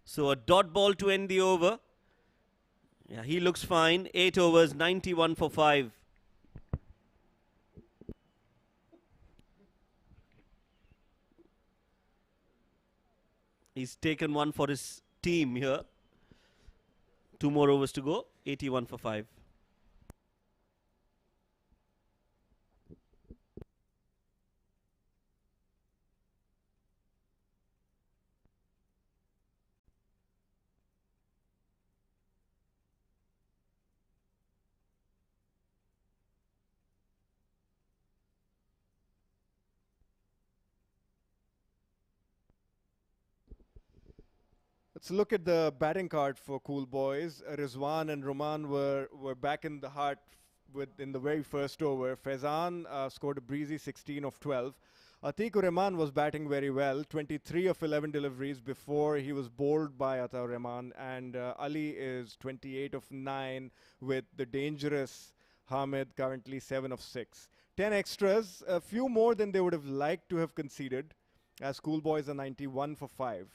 So a dot ball to end the over. Yeah, he looks fine. 8 overs, 91 for 5. He's taken one for his team here. 2 more overs to go. 81 for 5. Let's look at the batting card for Cool Boys. Rizwan and Roman were back in the heart in the very first over. Faizan scored a breezy 16 of 12. Atiq Rahman was batting very well, 23 of 11 deliveries before he was bowled by Ata Rahman, and Ali is 28 of 9 with the dangerous Hamid currently 7 of 6. 10 extras, a few more than they would have liked to have conceded, as Cool Boys are 91 for 5.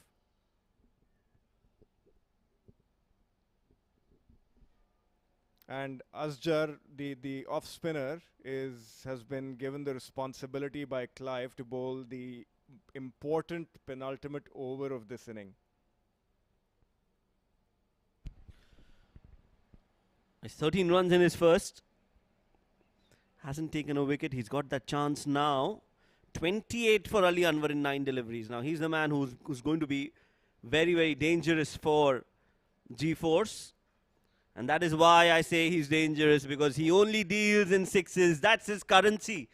And Asjar, the off spinner, has been given the responsibility by Clive to bowl the important penultimate over of this inning. It's 13 runs in his first. Hasn't taken a wicket. He's got that chance now. 28 for Ali Anwar in 9 deliveries. Now he's the man who's going to be very, very dangerous for G-Force. And that is why I say he's dangerous, because he only deals in sixes. That's his currency.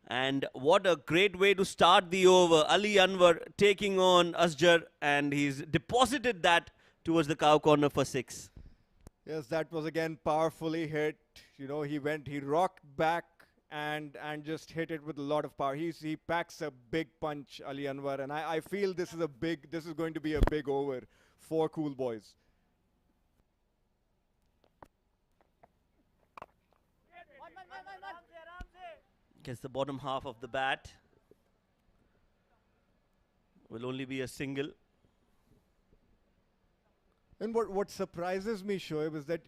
And what a great way to start the over. Ali Anwar taking on Asjar, and he's deposited that towards the cow corner for 6. Yes, that was again powerfully hit. You know, he rocked back and just hit it with a lot of power. He packs a big punch, Ali Anwar, and I feel this is going to be a big over for Cool Boys. Gets the bottom half of the bat. Will only be a single. And what surprises me, Shoaib, is that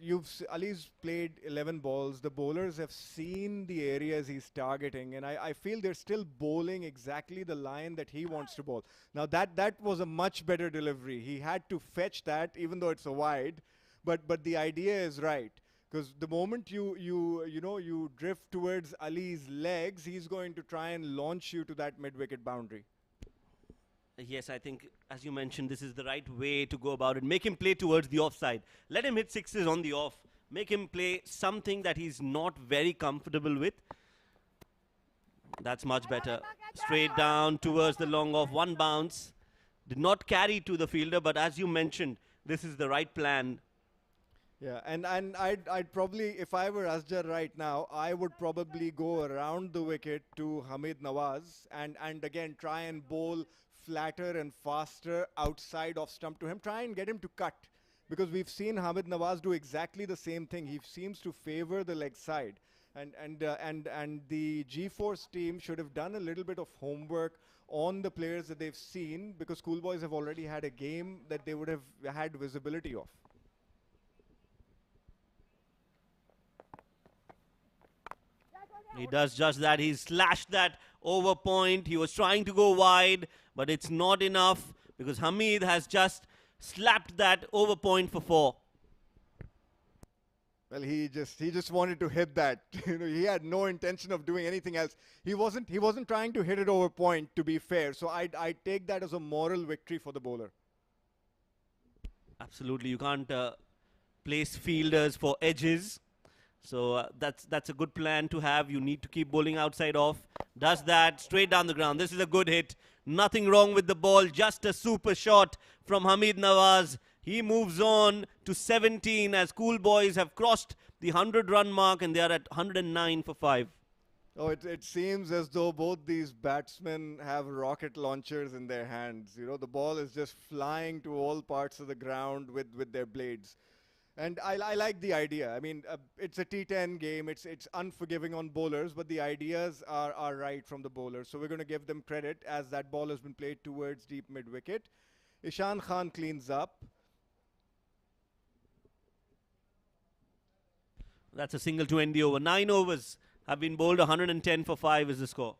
Ali's played 11 balls. The bowlers have seen the areas he's targeting, and I feel they're still bowling exactly the line that he wants to bowl. Now that was a much better delivery. He had to fetch that, even though it's a wide, but the idea is right. Because the moment you drift towards Ali's legs, he's going to try and launch you to that mid-wicket boundary. Yes, I think, as you mentioned, this is the right way to go about it. Make him play towards the offside. Let him hit sixes on the off. Make him play something that he's not very comfortable with. That's much better. Straight down towards the long off. One bounce. Did not carry to the fielder, but as you mentioned, this is the right plan. Yeah, and I'd probably, if I were Asjar right now, I would probably go around the wicket to Hamid Nawaz and again try and bowl flatter and faster outside off stump to him. Try and get him to cut, because we've seen Hamid Nawaz do exactly the same thing. He seems to favor the leg side, and the G-Force team should have done a little bit of homework on the players that they've seen, because Schoolboys have already had a game that they would have had visibility of. He does just that. He slashed that over point. He was trying to go wide, but it's not enough, because Hamid has just slapped that over point for 4. Well, he just wanted to hit that. He had no intention of doing anything else. He wasn't trying to hit it over point, to be fair. So I take that as a moral victory for the bowler. Absolutely, you can't place fielders for edges. So that's a good plan to have. You need to keep bowling outside off. Does that straight down the ground. This is a good hit. Nothing wrong with the ball. Just a super shot from Hamid Nawaz. He moves on to 17 as Cool Boys have crossed the 100-run mark, and they are at 109 for 5. Oh, it seems as though both these batsmen have rocket launchers in their hands. The ball is just flying to all parts of the ground with their blades. And I like the idea. I mean, it's a T10 game. It's unforgiving on bowlers, but the ideas are right from the bowlers. So we're going to give them credit, as that ball has been played towards deep mid-wicket. Ishan Khan cleans up. That's a single to end the over. 9 overs have been bowled. 110 for 5 is the score.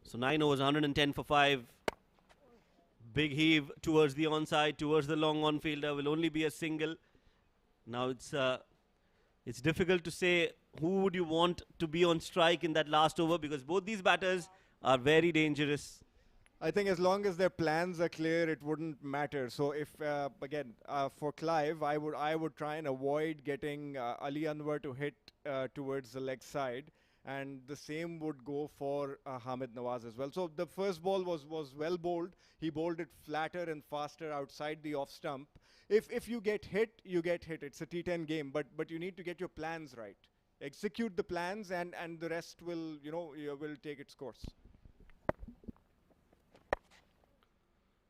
So 9 overs, 110 for 5. Big heave towards the onside, towards the long on fielder. Will only be a single. Now it's difficult to say who would you want to be on strike in that last over, because both these batters are very dangerous. I think as long as their plans are clear, it wouldn't matter. So if again for Clive, I would try and avoid getting Ali Anwar to hit towards the leg side, and the same would go for Hamid Nawaz as well. So the first ball was well bowled. He bowled it flatter and faster outside the off stump. If you get hit, you get hit. It's a T10 game, but you need to get your plans right. Execute the plans, and the rest will will take its course.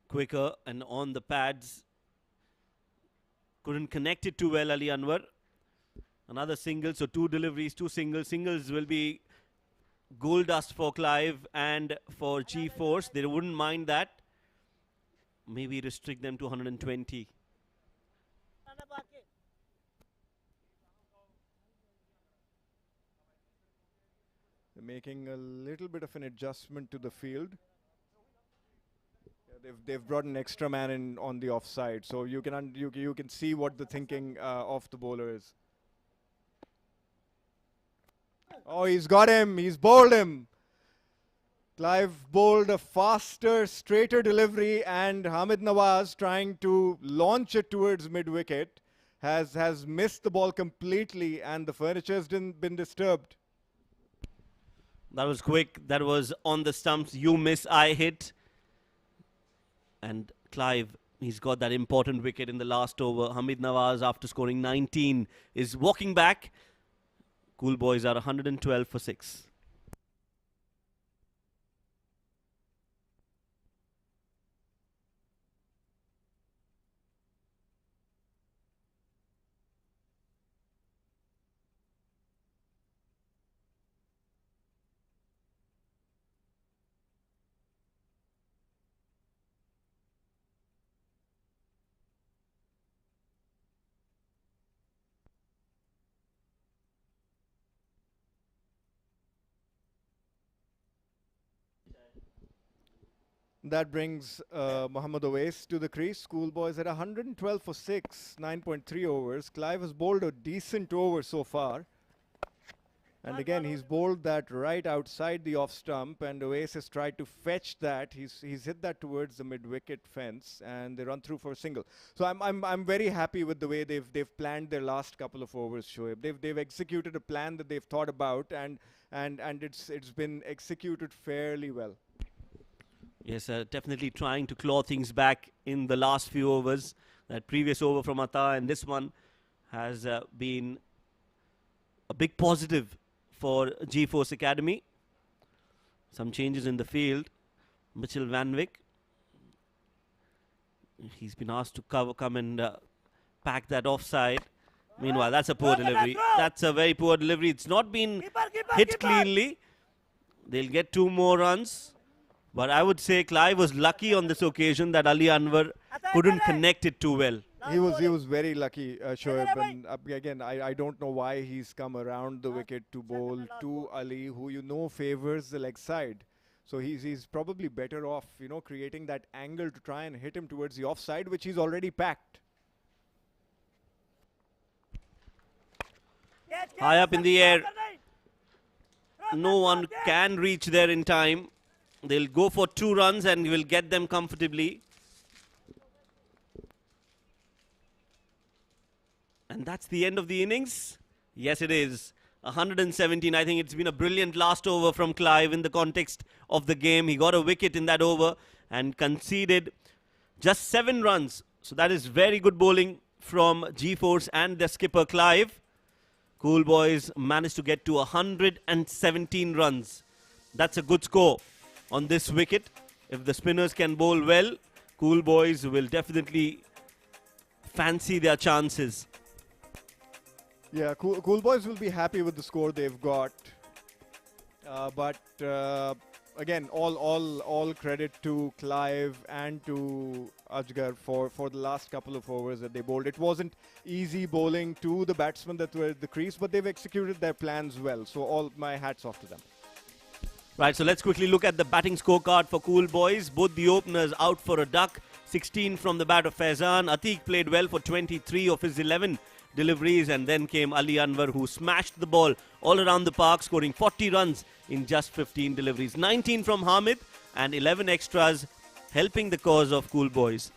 Quicker and on the pads. Couldn't connect it too well, Ali Anwar. Another single, so 2 deliveries, 2 singles. Singles will be gold dust for Clive and for G-Force. They wouldn't mind that. Maybe restrict them to 120. They're making a little bit of an adjustment to the field. They've brought an extra man in on the offside, so you can see what the thinking of the bowler is. Oh, he's got him! He's bowled him. Clive bowled a faster, straighter delivery, and Hamid Nawaz, trying to launch it towards mid-wicket, has missed the ball completely, and the furniture's been disturbed. That was quick. That was on the stumps. You miss, I hit. And Clive, he's got that important wicket in the last over. Hamid Nawaz, after scoring 19, is walking back. Cool Boys are 112 for 6. That brings Mohammad Awais to the crease. Schoolboys at 112 for 6, 9.3 overs. Clive has bowled a decent over so far. And again, he's bowled that right outside the off stump, and Awais has tried to fetch that. He's hit that towards the mid-wicket fence, and they run through for a single. So I'm very happy with the way they've planned their last couple of overs, Shoaib. They've executed a plan that they've thought about, and it's been executed fairly well. Yes, definitely trying to claw things back in the last few overs. That previous over from Atta and this one has been a big positive for G-Force Academy. Some changes in the field. Mitchell Van Wyk. He's been asked to come and pack that offside. Meanwhile, that's a poor delivery. That's a very poor delivery. It's not been hit cleanly. They'll get 2 more runs. But I would say Clive was lucky on this occasion that Ali Anwar couldn't connect it too well. He was very lucky, Shoaib. And again, I don't know why he's come around the wicket to bowl to Ali, who favors the leg side. So he's probably better off, creating that angle to try and hit him towards the offside, which he's already packed. High up in the air. No one can reach there in time. They'll go for 2 runs and will get them comfortably. And that's the end of the innings. Yes, it is. 117. I think it's been a brilliant last over from Clive in the context of the game. He got a wicket in that over and conceded just 7 runs. So that is very good bowling from G-Force and their skipper Clive. Cool Boys managed to get to 117 runs. That's a good score on this wicket. If the spinners can bowl well, Cool Boys will definitely fancy their chances. Yeah, cool Boys will be happy with the score they've got. But again, all credit to Clive and to Ajgar for the last couple of overs that they bowled. It wasn't easy bowling to the batsmen that were at the crease, but they've executed their plans well. So all my hats off to them. Right, so let's quickly look at the batting scorecard for Cool Boys. Both the openers out for a duck. 16 from the bat of Faizan. Atiq played well for 23 of his 11 deliveries, and then came Ali Anwar, who smashed the ball all around the park, scoring 40 runs in just 15 deliveries. 19 from Hamid, and 11 extras, helping the cause of Cool Boys.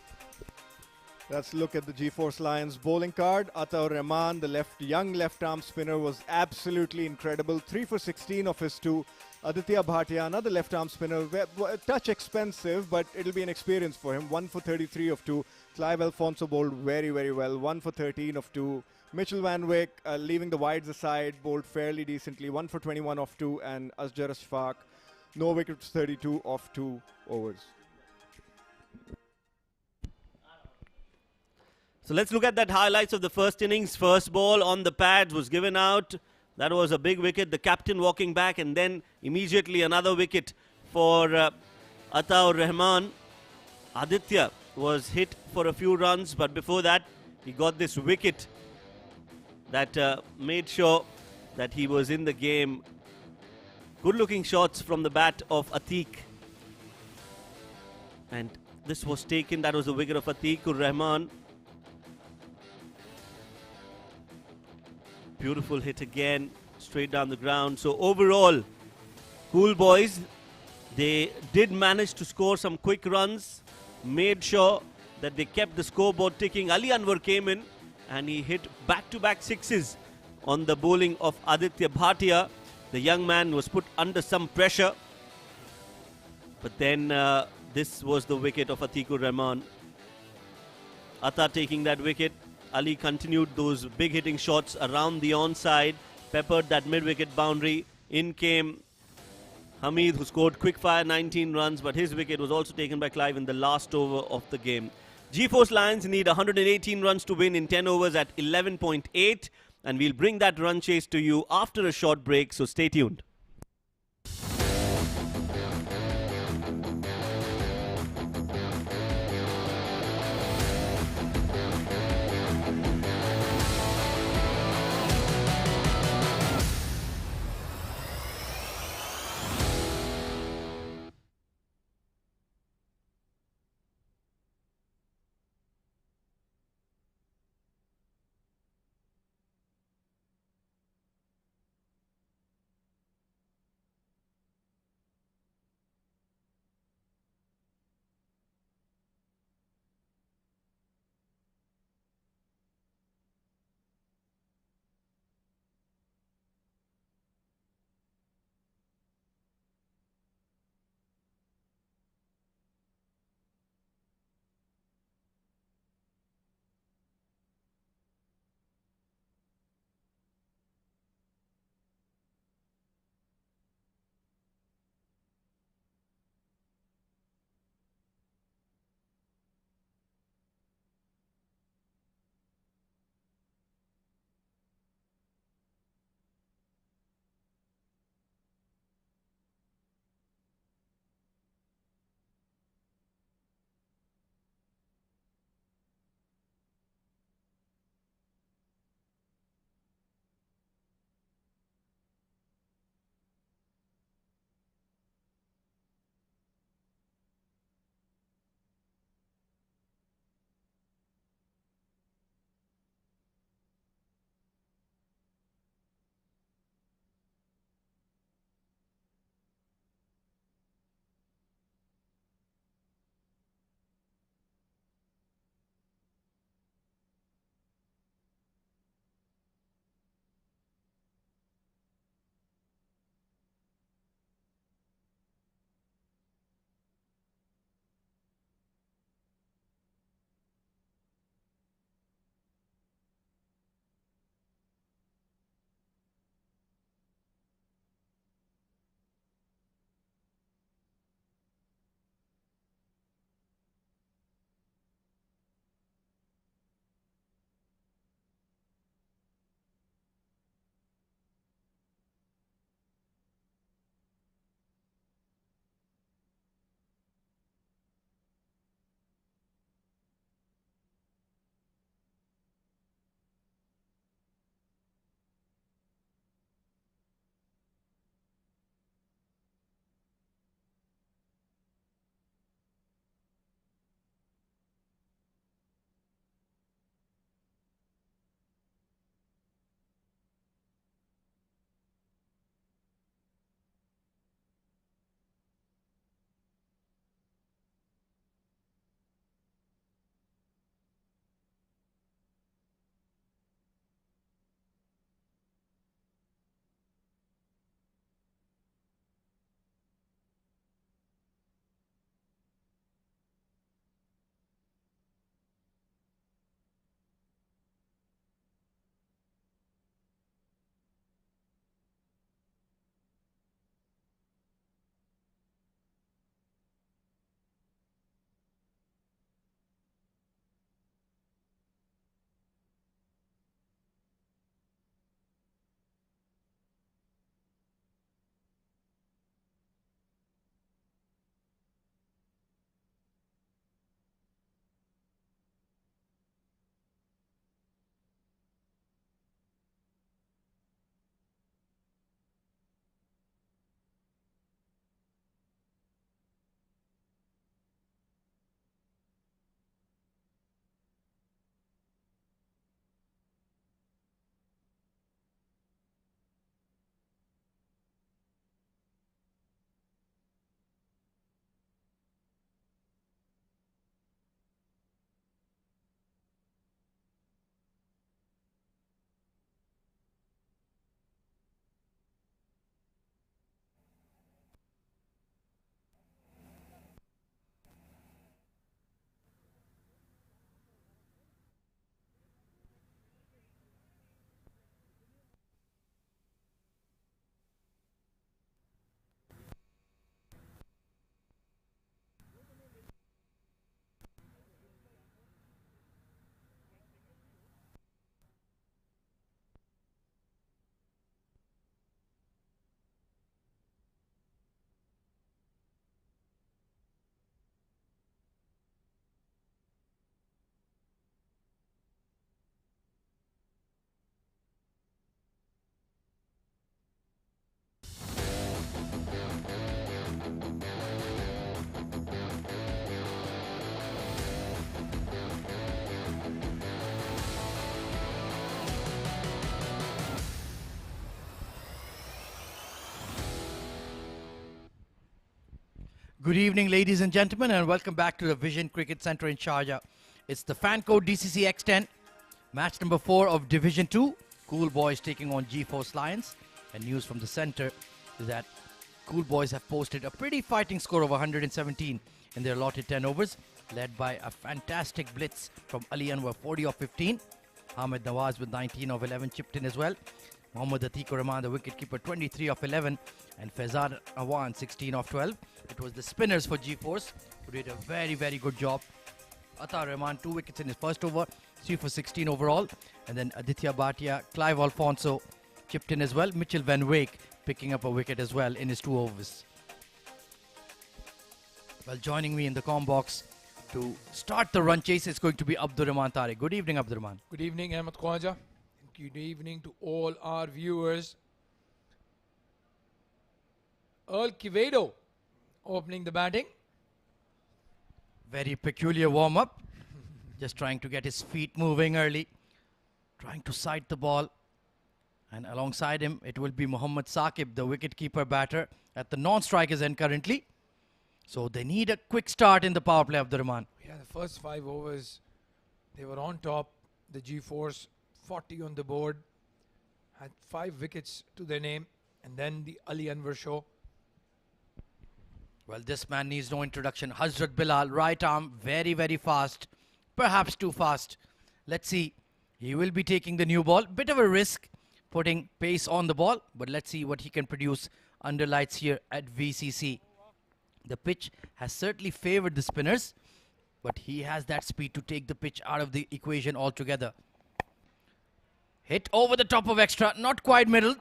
Let's look at the G-Force Lions bowling card. Ataur Rahman, the young left-arm spinner, was absolutely incredible. 3 for 16 of his 2. Aditya Bhatia, another left-arm spinner, a touch expensive, but it'll be an experience for him. 1 for 33 of 2. Clive Alfonso bowled very, very well. 1 for 13 of 2. Mitchell Van Wyk, leaving the wides aside, bowled fairly decently. 1 for 21 of 2. And Asjar Ashfaq, no wickets, 32 of 2 overs. So let's look at that highlights of the first innings. First ball on the pads was given out. That was a big wicket. The captain walking back, and then immediately another wicket for Ataur Rahman. Aditya was hit for a few runs, but before that, he got this wicket that made sure that he was in the game. Good-looking shots from the bat of Atiq. And this was taken. That was the wicket of Atiqur Rahman. Beautiful hit again, straight down the ground. So overall, Cool Boys, they did manage to score some quick runs, made sure that they kept the scoreboard ticking. Ali Anwar came in and he hit back-to-back sixes on the bowling of Aditya Bhatia. The young man was put under some pressure. But then this was the wicket of Atiqur Rahman. Atta taking that wicket. Ali continued those big hitting shots around the onside, peppered that mid-wicket boundary. In came Hamid, who scored quick-fire 19 runs, but his wicket was also taken by Clive in the last over of the game. G-Force Lions need 118 runs to win in 10 overs at 11.8, and we'll bring that run chase to you after a short break, so stay tuned. Good evening, ladies and gentlemen, and welcome back to the Vision Cricket Centre in Sharjah. It's the fan code DCC X10, match number 4 of Division 2. Cool Boys taking on G-Force Lions. And news from the centre is that Cool Boys have posted a pretty fighting score of 117 in their allotted 10 overs, led by a fantastic blitz from Ali Anwar, 40 of 15. Ahmed Nawaz with 19 of 11 chipped in as well. Mohammad Atiq Rahman, the wicketkeeper, 23 of 11. And Faizan Awan, 16 of 12. It was the spinners for G-Force who did a very, very good job. Atar Rahman, 2 wickets in his first over, 3 for 16 overall. And then Aditya Bhatia, Clive Alfonso chipped in as well. Mitchell Van Wyk picking up a wicket as well in his 2 overs. Well, joining me in the comm box to start the run chase is going to be Abdurrahman Tariq. Good evening, Abdurrahman. Good evening, Ahmed Khwaja. Good evening to all our viewers. Earl Quevedo opening the batting. Very peculiar warm-up. Just trying to get his feet moving early. Trying to sight the ball. And alongside him, it will be Mohammad Saqib, the wicket-keeper batter, at the non-strikers end currently. So they need a quick start in the power play, Abdurrahman. Yeah, the first 5 overs, they were on top. The G-Force, 40 on the board. Had 5 wickets to their name. And then the Ali Anwar show. Well, this man needs no introduction. Hazrat Bilal, right arm, very, very fast. Perhaps too fast. Let's see. He will be taking the new ball. Bit of a risk, putting pace on the ball. But let's see what he can produce under lights here at VCC. The pitch has certainly favored the spinners. But he has that speed to take the pitch out of the equation altogether. Hit over the top of extra. Not quite middle.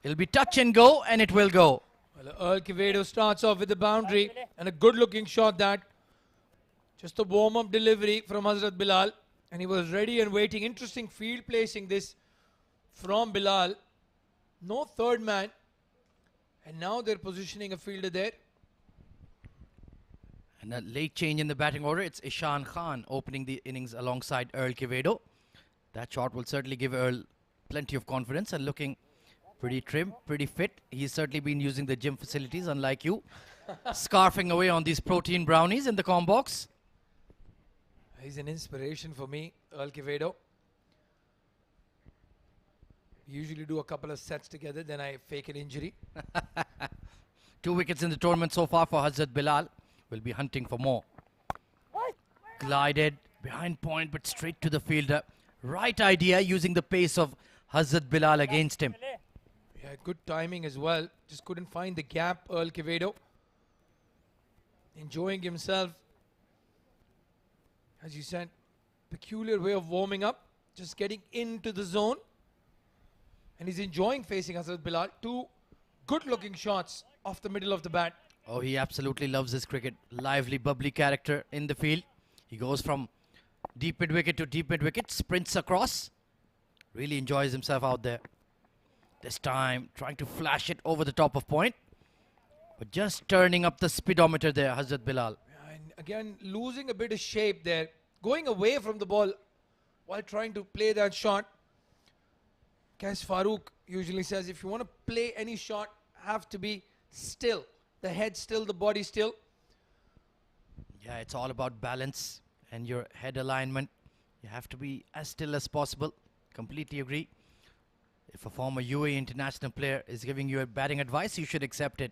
It'll be touch and go, and it will go. Well, Earl Quevedo starts off with the boundary and a good looking shot that. Just a warm-up delivery from Hazrat Bilal. And he was ready and waiting. Interesting field placing this from Bilal. No third man. And now they're positioning a fielder there. And a late change in the batting order. It's Ishan Khan opening the innings alongside Earl Quevedo. That shot will certainly give Earl plenty of confidence and looking pretty trim, pretty fit. He's certainly been using the gym facilities, unlike you. Scarfing away on these protein brownies in the comm box. He's an inspiration for me, Earl Quevedo. We usually do a couple of sets together, then I fake an injury. 2 wickets in the tournament so far for Hazrat Bilal. Will be hunting for more. Glided behind point, but straight to the fielder. Right idea, using the pace of Hazrat Bilal against him. Yeah, good timing as well. Just couldn't find the gap, Earl Quevedo. Enjoying himself. As you said, peculiar way of warming up. Just getting into the zone. And he's enjoying facing Hazrat Bilal. 2 good looking shots off the middle of the bat. Oh, he absolutely loves his cricket. Lively, bubbly character in the field. He goes from deep mid-wicket to deep mid-wicket. Sprints across. Really enjoys himself out there. This time, trying to flash it over the top of point. But just turning up the speedometer there, Hazrat Bilal. And again, losing a bit of shape there. Going away from the ball while trying to play that shot. Kais Farooq usually says, if you want to play any shot, have to be still. The head still, the body still. Yeah, it's all about balance and your head alignment. You have to be as still as possible. Completely agree. If a former UAE international player is giving you a batting advice, you should accept it.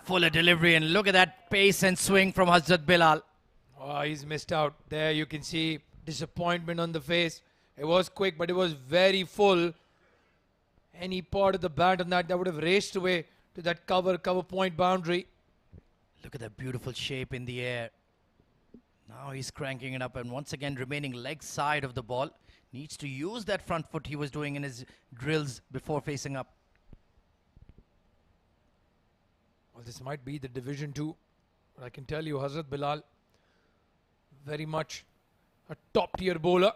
Fuller delivery, and look at that pace and swing from Hazrat Bilal. Oh, he's missed out. There you can see disappointment on the face. It was quick, but it was very full. Any part of the bat on that would have raced away to that cover point boundary. Look at that beautiful shape in the air. Now he's cranking it up, and once again remaining leg side of the ball. Needs to use that front foot he was doing in his drills before facing up. Well, this might be the Division 2. But I can tell you, Hazrat Bilal, very much a top-tier bowler.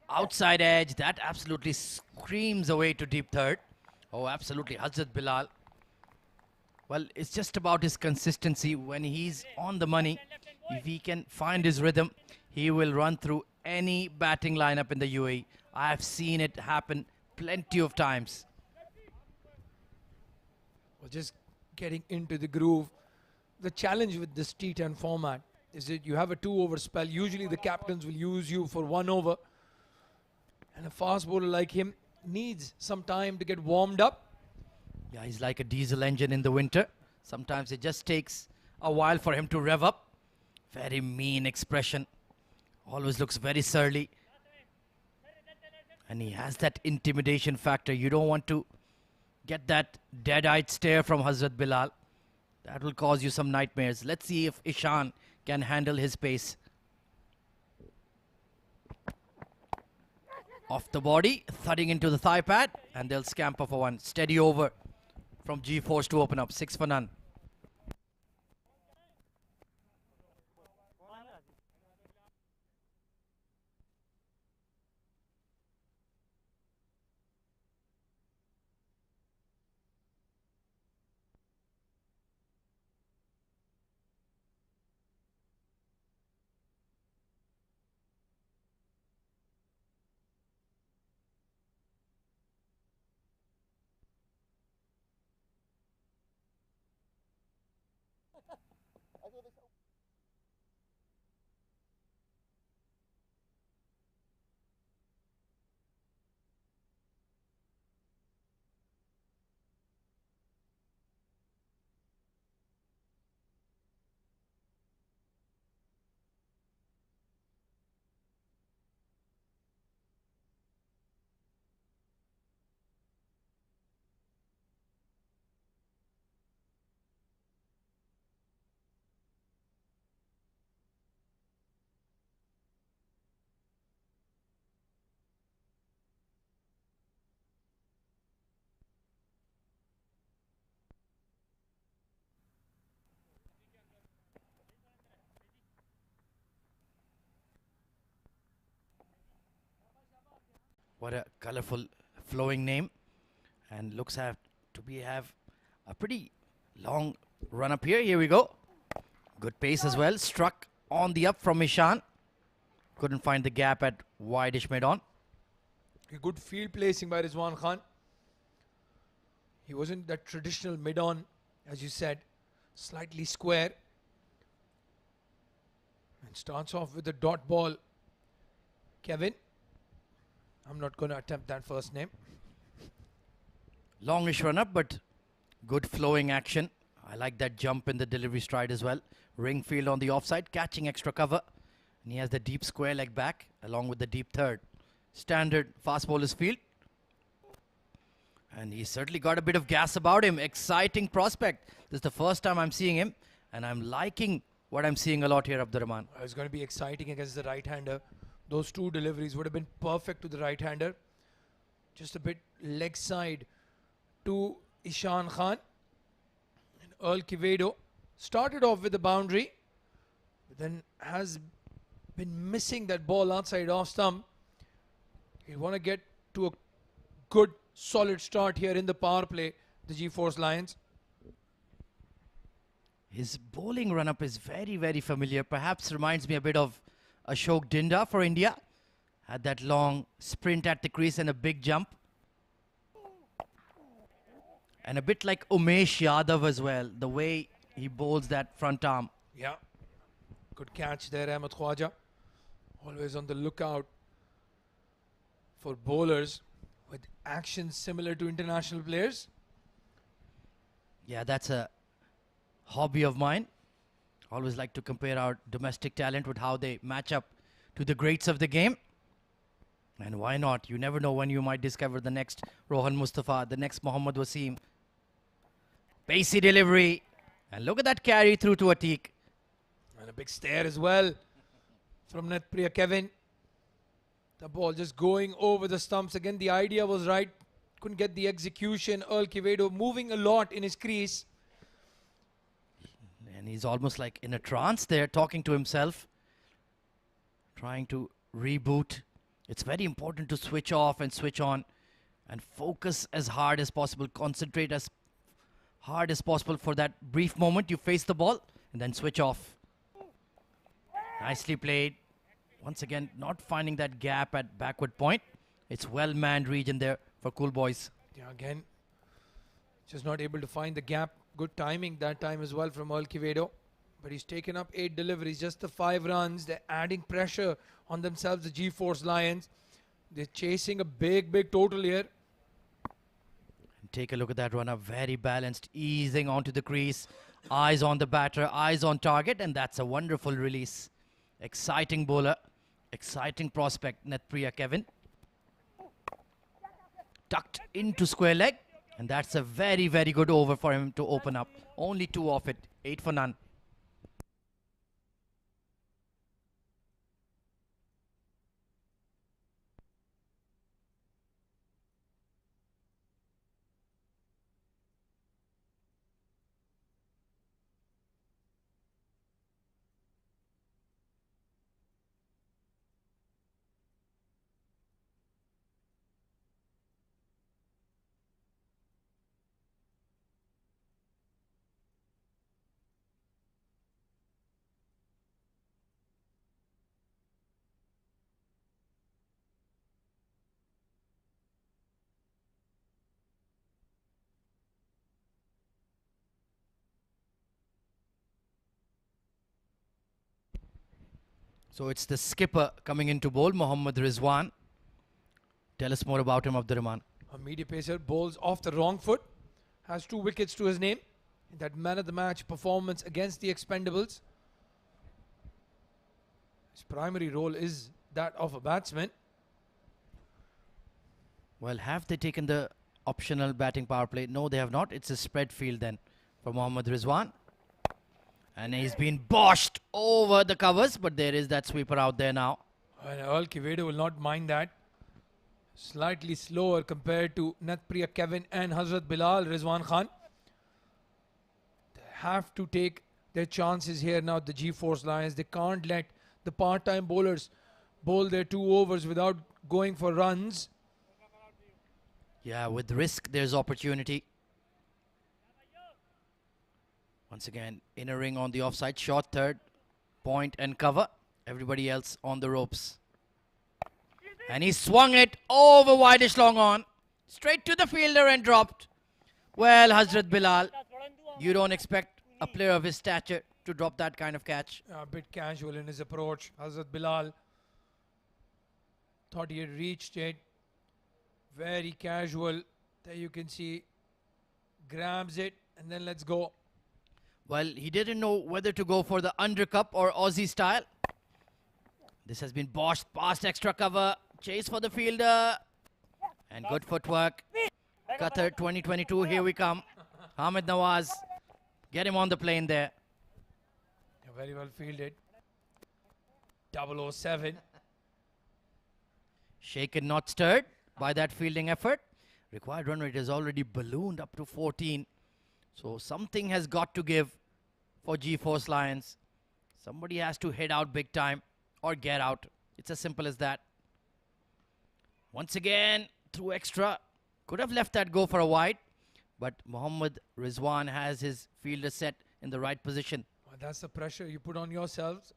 Outside edge, that absolutely screams away to deep third. Oh, absolutely, Hazrat Bilal. Well, it's just about his consistency. When he's on the money, if he can find his rhythm, he will run through any batting lineup in the UAE. I've seen it happen plenty of times. just getting into the groove. The challenge with this T10 format is that you have a 2-over spell. Usually the captains will use you for 1 over. And a fast bowler like him needs some time to get warmed up. Yeah, he's like a diesel engine in the winter. Sometimes it just takes a while for him to rev up. Very mean expression. Always looks very surly. And he has that intimidation factor. You don't want to get that dead-eyed stare from Hazrat Bilal. That will cause you some nightmares. Let's see if Ishan can handle his pace. Off the body, thudding into the thigh pad, and they'll scamper for 1. Steady over from G-Force to open up. 6 for none. What a colorful flowing name, and looks have a pretty long run up here. Here we go. Good pace as well. Struck on the up from Ishan. Couldn't find the gap at wideish mid-on. A good field placing by Rizwan Khan. He wasn't that traditional mid-on, as you said, slightly square. And starts off with the dot ball. Kevin. I'm not going to attempt that first name. Longish run up, but good flowing action. I like that jump in the delivery stride as well. Ring field on the offside, catching extra cover. And he has the deep square leg back along with the deep third. Standard fast bowler's field. And he's certainly got a bit of gas about him. Exciting prospect. This is the first time I'm seeing him, and I'm liking what I'm seeing a lot here, Abdurrahman. It's going to be exciting against the right-hander. Those 2 deliveries would have been perfect to the right-hander. Just a bit leg side to Ishan Khan. And Earl Quevedo started off with the boundary, but then has been missing that ball outside off stump. You want to get to a good, solid start here in the power play, the G-Force Lions. His bowling run-up is very, very familiar. Perhaps reminds me a bit of Ashok Dinda for India. Had that long sprint at the crease and a big jump. And a bit like Umesh Yadav as well, the way he bowls that front arm. Yeah. Good catch there, Ahmed Khwaja. Always on the lookout for bowlers with actions similar to international players. Yeah, that's a hobby of mine. Always like to compare our domestic talent with how they match up to the greats of the game. And why not? You never know when you might discover the next Rohan Mustafa, the next Mohammad Wasim. Pacey delivery. And look at that carry through to Atiq. And a big stare as well from Netpriya Kevin. The ball just going over the stumps. Again, the idea was right. Couldn't get the execution. Earl Quevedo moving a lot in his crease. And he's almost like in a trance there, talking to himself, trying to reboot. It's very important to switch off and switch on and focus as hard as possible, concentrate as hard as possible for that brief moment you face the ball and then switch off. Nicely played. Once again, not finding that gap at backward point. It's well-manned region there for Cool Boys. Yeah, again, Just not able to find the gap. Good timing that time as well from Earl Quevedo. But he's taken up 8 deliveries, just the 5 runs. They're adding pressure on themselves, the G-Force Lions. They're chasing a big total here. Take a look at that runner, very balanced, easing onto the crease. Eyes on the batter, eyes on target, and that's a wonderful release. Exciting bowler, exciting prospect, Netpriya Kevin. Tucked into square leg, and that's a very good over for him to open up. Only 2 off it, 8 for none. So it's the skipper coming into bowl, Mohammad Rizwan. Tell us more about him, Abdurrahman. A media pacer bowls off the wrong foot. Has 2 wickets to his name. In that man of the match performance against the Expendables. His primary role is that of a batsman. Well, have they taken the optional batting power play? No, they have not. It's a spread field then for Mohammad Rizwan. And he's been boshed over the covers, but there is that sweeper out there now. And Earl Quevedo will not mind that. Slightly slower compared to Netpriya Kevin and Hazrat Bilal Rizwan Khan. They have to take their chances here now, the G-Force Lions. They can't let the part-time bowlers bowl their 2 overs without going for runs. Yeah, with risk, there's opportunity. Once again, inner ring on the offside, short third, point and cover. Everybody else on the ropes. And he swung it over wideish long on, straight to the fielder and dropped. Well, Hazrat Bilal, you don't expect a player of his stature to drop that kind of catch. A bit casual in his approach. Hazrat Bilal thought he had reached it. Very casual. There you can see, grabs it and then let's go. Well, he didn't know whether to go for the undercup or Aussie style. This has been boshed past extra cover. Chase for the fielder. And good footwork. Qatar 2022, here we come. Hamid Nawaz. Get him on the plane there. Very well fielded. 007. Shaken, not stirred by that fielding effort. Required run rate is already ballooned up to 14. So something has got to give for G-Force Lions. Somebody has to head out big time or get out. It's as simple as that. Once again, through extra. Could have left that go for a wide, but Mohammad Rizwan has his fielder set in the right position. Well, that's the pressure you put on yourselves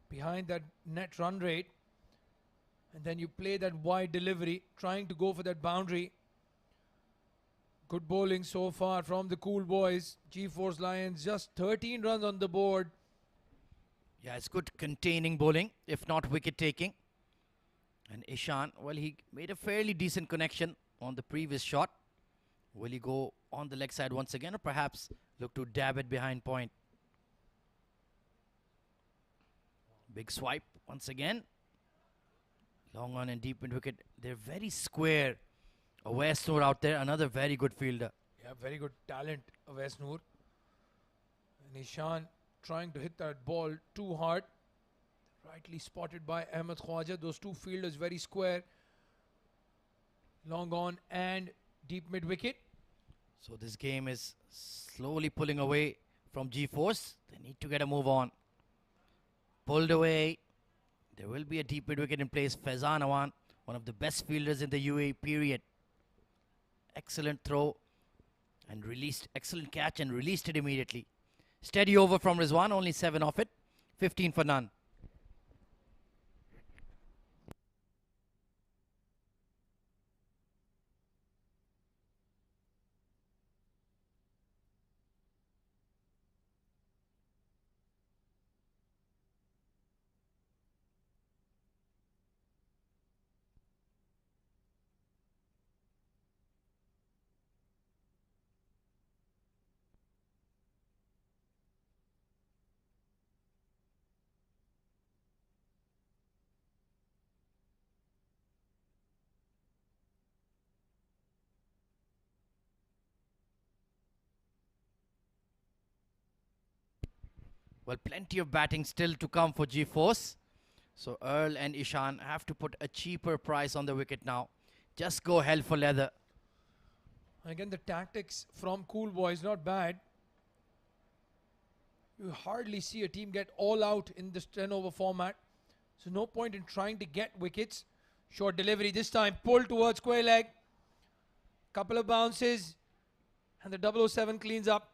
behind that net run rate. And then you play that wide delivery, trying to go for that boundary. Good bowling so far from the cool boys. G-Force Lions just 13 runs on the board. Yeah, it's good containing bowling, if not wicket taking. And Ishan, well, he made a fairly decent connection on the previous shot. Will he go on the leg side once again, or perhaps look to dab it behind point? Big swipe once again. Long on and deep mid wicket. They're very square. Awais Noor out there, another very good fielder. Yeah, very good talent, Awais Noor. And Ishan trying to hit that ball too hard. Rightly spotted by Ahmed Khwaja. Those 2 fielders very square. Long on and deep mid wicket. So this game is slowly pulling away from G-Force. They need to get a move on. Pulled away. There will be a deep mid wicket in place. Faizan Awan, one of the best fielders in the UAE period. Excellent throw and released, excellent catch and released it immediately. Steady over from Rizwan, only 7 off it. 15 for none. Well, plenty of batting still to come for G-Force. So Earl and Ishan have to put a cheaper price on the wicket now. Just go hell for leather. Again, the tactics from Cool Boys not bad. You hardly see a team get all out in this 10-over format. So no point in trying to get wickets. Short delivery this time, pulled towards square leg. Couple of bounces, and the 007 cleans up.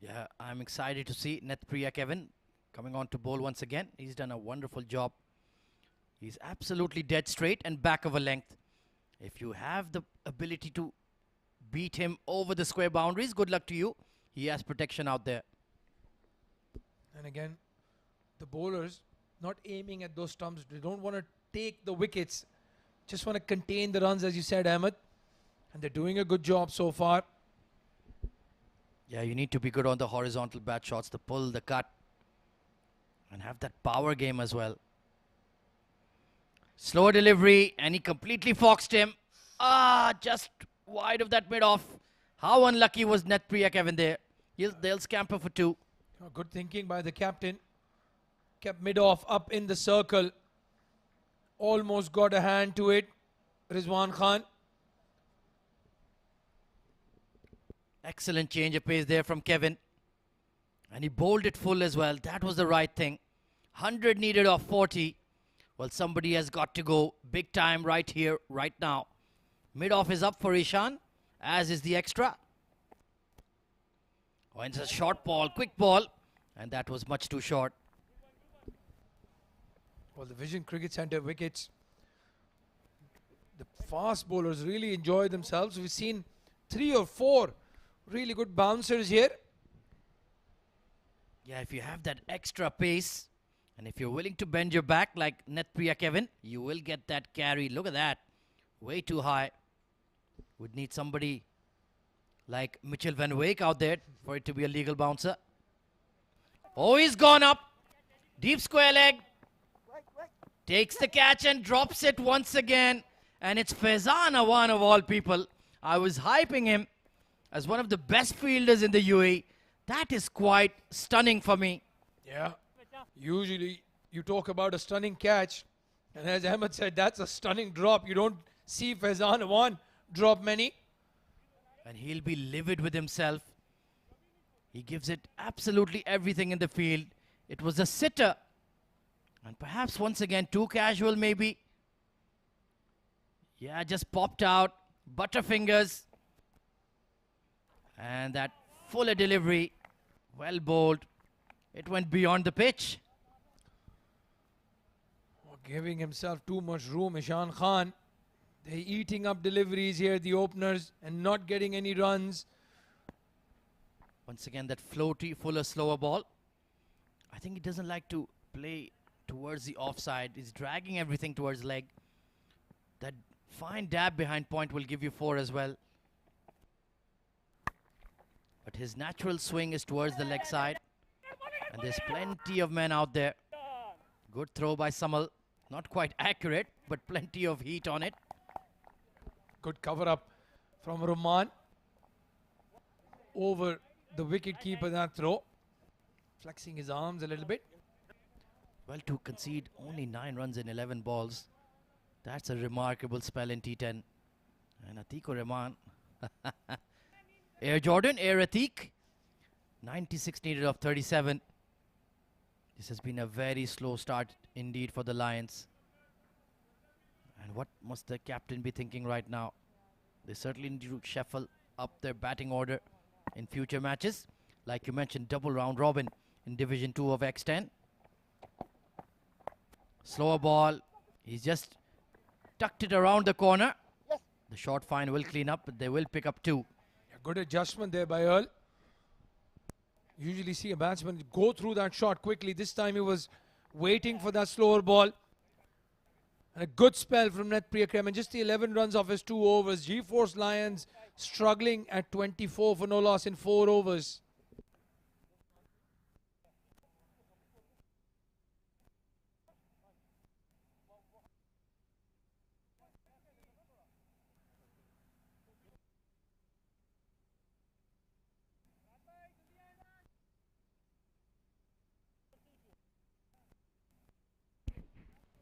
Yeah, I'm excited to see Netpriya Kevin coming on to bowl once again. He's done a wonderful job. He's absolutely dead straight and back of a length. If you have the ability to beat him over the square boundaries, good luck to you. He has protection out there. And again, the bowlers not aiming at those stumps. They don't want to take the wickets. Just want to contain the runs, as you said, Ahmed. And they're doing a good job so far. Yeah, you need to be good on the horizontal bat shots, the pull, the cut. And have that power game as well. Slower delivery, and he completely foxed him. Just wide of that mid-off. How unlucky was Netpriya Kevin there? They'll scamper for 2. Good thinking by the captain. Kept mid-off up in the circle. Almost got a hand to it. Rizwan Khan. Excellent change of pace there from Kevin. And he bowled it full as well. That was the right thing. 100 needed off 40. Well, somebody has got to go big time right here, right now. Mid-off is up for Ishan, as is the extra. Oh, and it's a short ball, quick ball. And that was much too short. Well, the Vision Cricket Centre wickets. The fast bowlers really enjoy themselves. We've seen 3 or 4 really good bouncers here. Yeah, if you have that extra pace, and if you're willing to bend your back like Netpriya Kevin, you will get that carry. Look at that. Way too high. Would need somebody like Mitchell Van Wijk out there for it to be a legal bouncer. Oh, he's gone up. Deep square leg. Takes the catch and drops it once again. And it's Faizan Awan of all people. I was hyping him as one of the best fielders in the UAE. That is quite stunning for me. Yeah. Usually you talk about a stunning catch. And as Ahmed said, that's a stunning drop. You don't see Faizan Awan drop many. And he'll be livid with himself. He gives it absolutely everything in the field. It was a sitter. And perhaps once again too casual maybe. Yeah, just popped out. Butterfingers. And that fuller delivery. Well bowled. It went beyond the pitch. Giving himself too much room, Ishan Khan. They're eating up deliveries here, the openers, and not getting any runs. Once again, that floaty, fuller, slower ball. I think he doesn't like to play towards the offside. He's dragging everything towards leg. That fine dab behind point will give you 4 as well. But his natural swing is towards the leg side. And there's plenty of men out there. Good throw by Samal. Not quite accurate, but plenty of heat on it. Good cover up from Rahman. Over the wicket keeper, that throw. Flexing his arms a little bit. Well, to concede only 9 runs in 11 balls. That's a remarkable spell in T10. And Atiq Rahman. Air Jordan, Air Atiq. 96 needed of 37. This has been a very slow start indeed for the Lions. And what must the captain be thinking right now? They certainly need to shuffle up their batting order in future matches. Like you mentioned, double round robin in Division 2 of X10. Slower ball. He's just tucked it around the corner. The short fine will clean up, but they will pick up 2. A good adjustment there by Earl. Usually see a batsman go through that shot quickly. This time he was waiting for that slower ball. And a good spell from Netpriya Kevin. Just the 11 runs off his 2 overs. G-Force Lions struggling at 24 for no loss in 4 overs.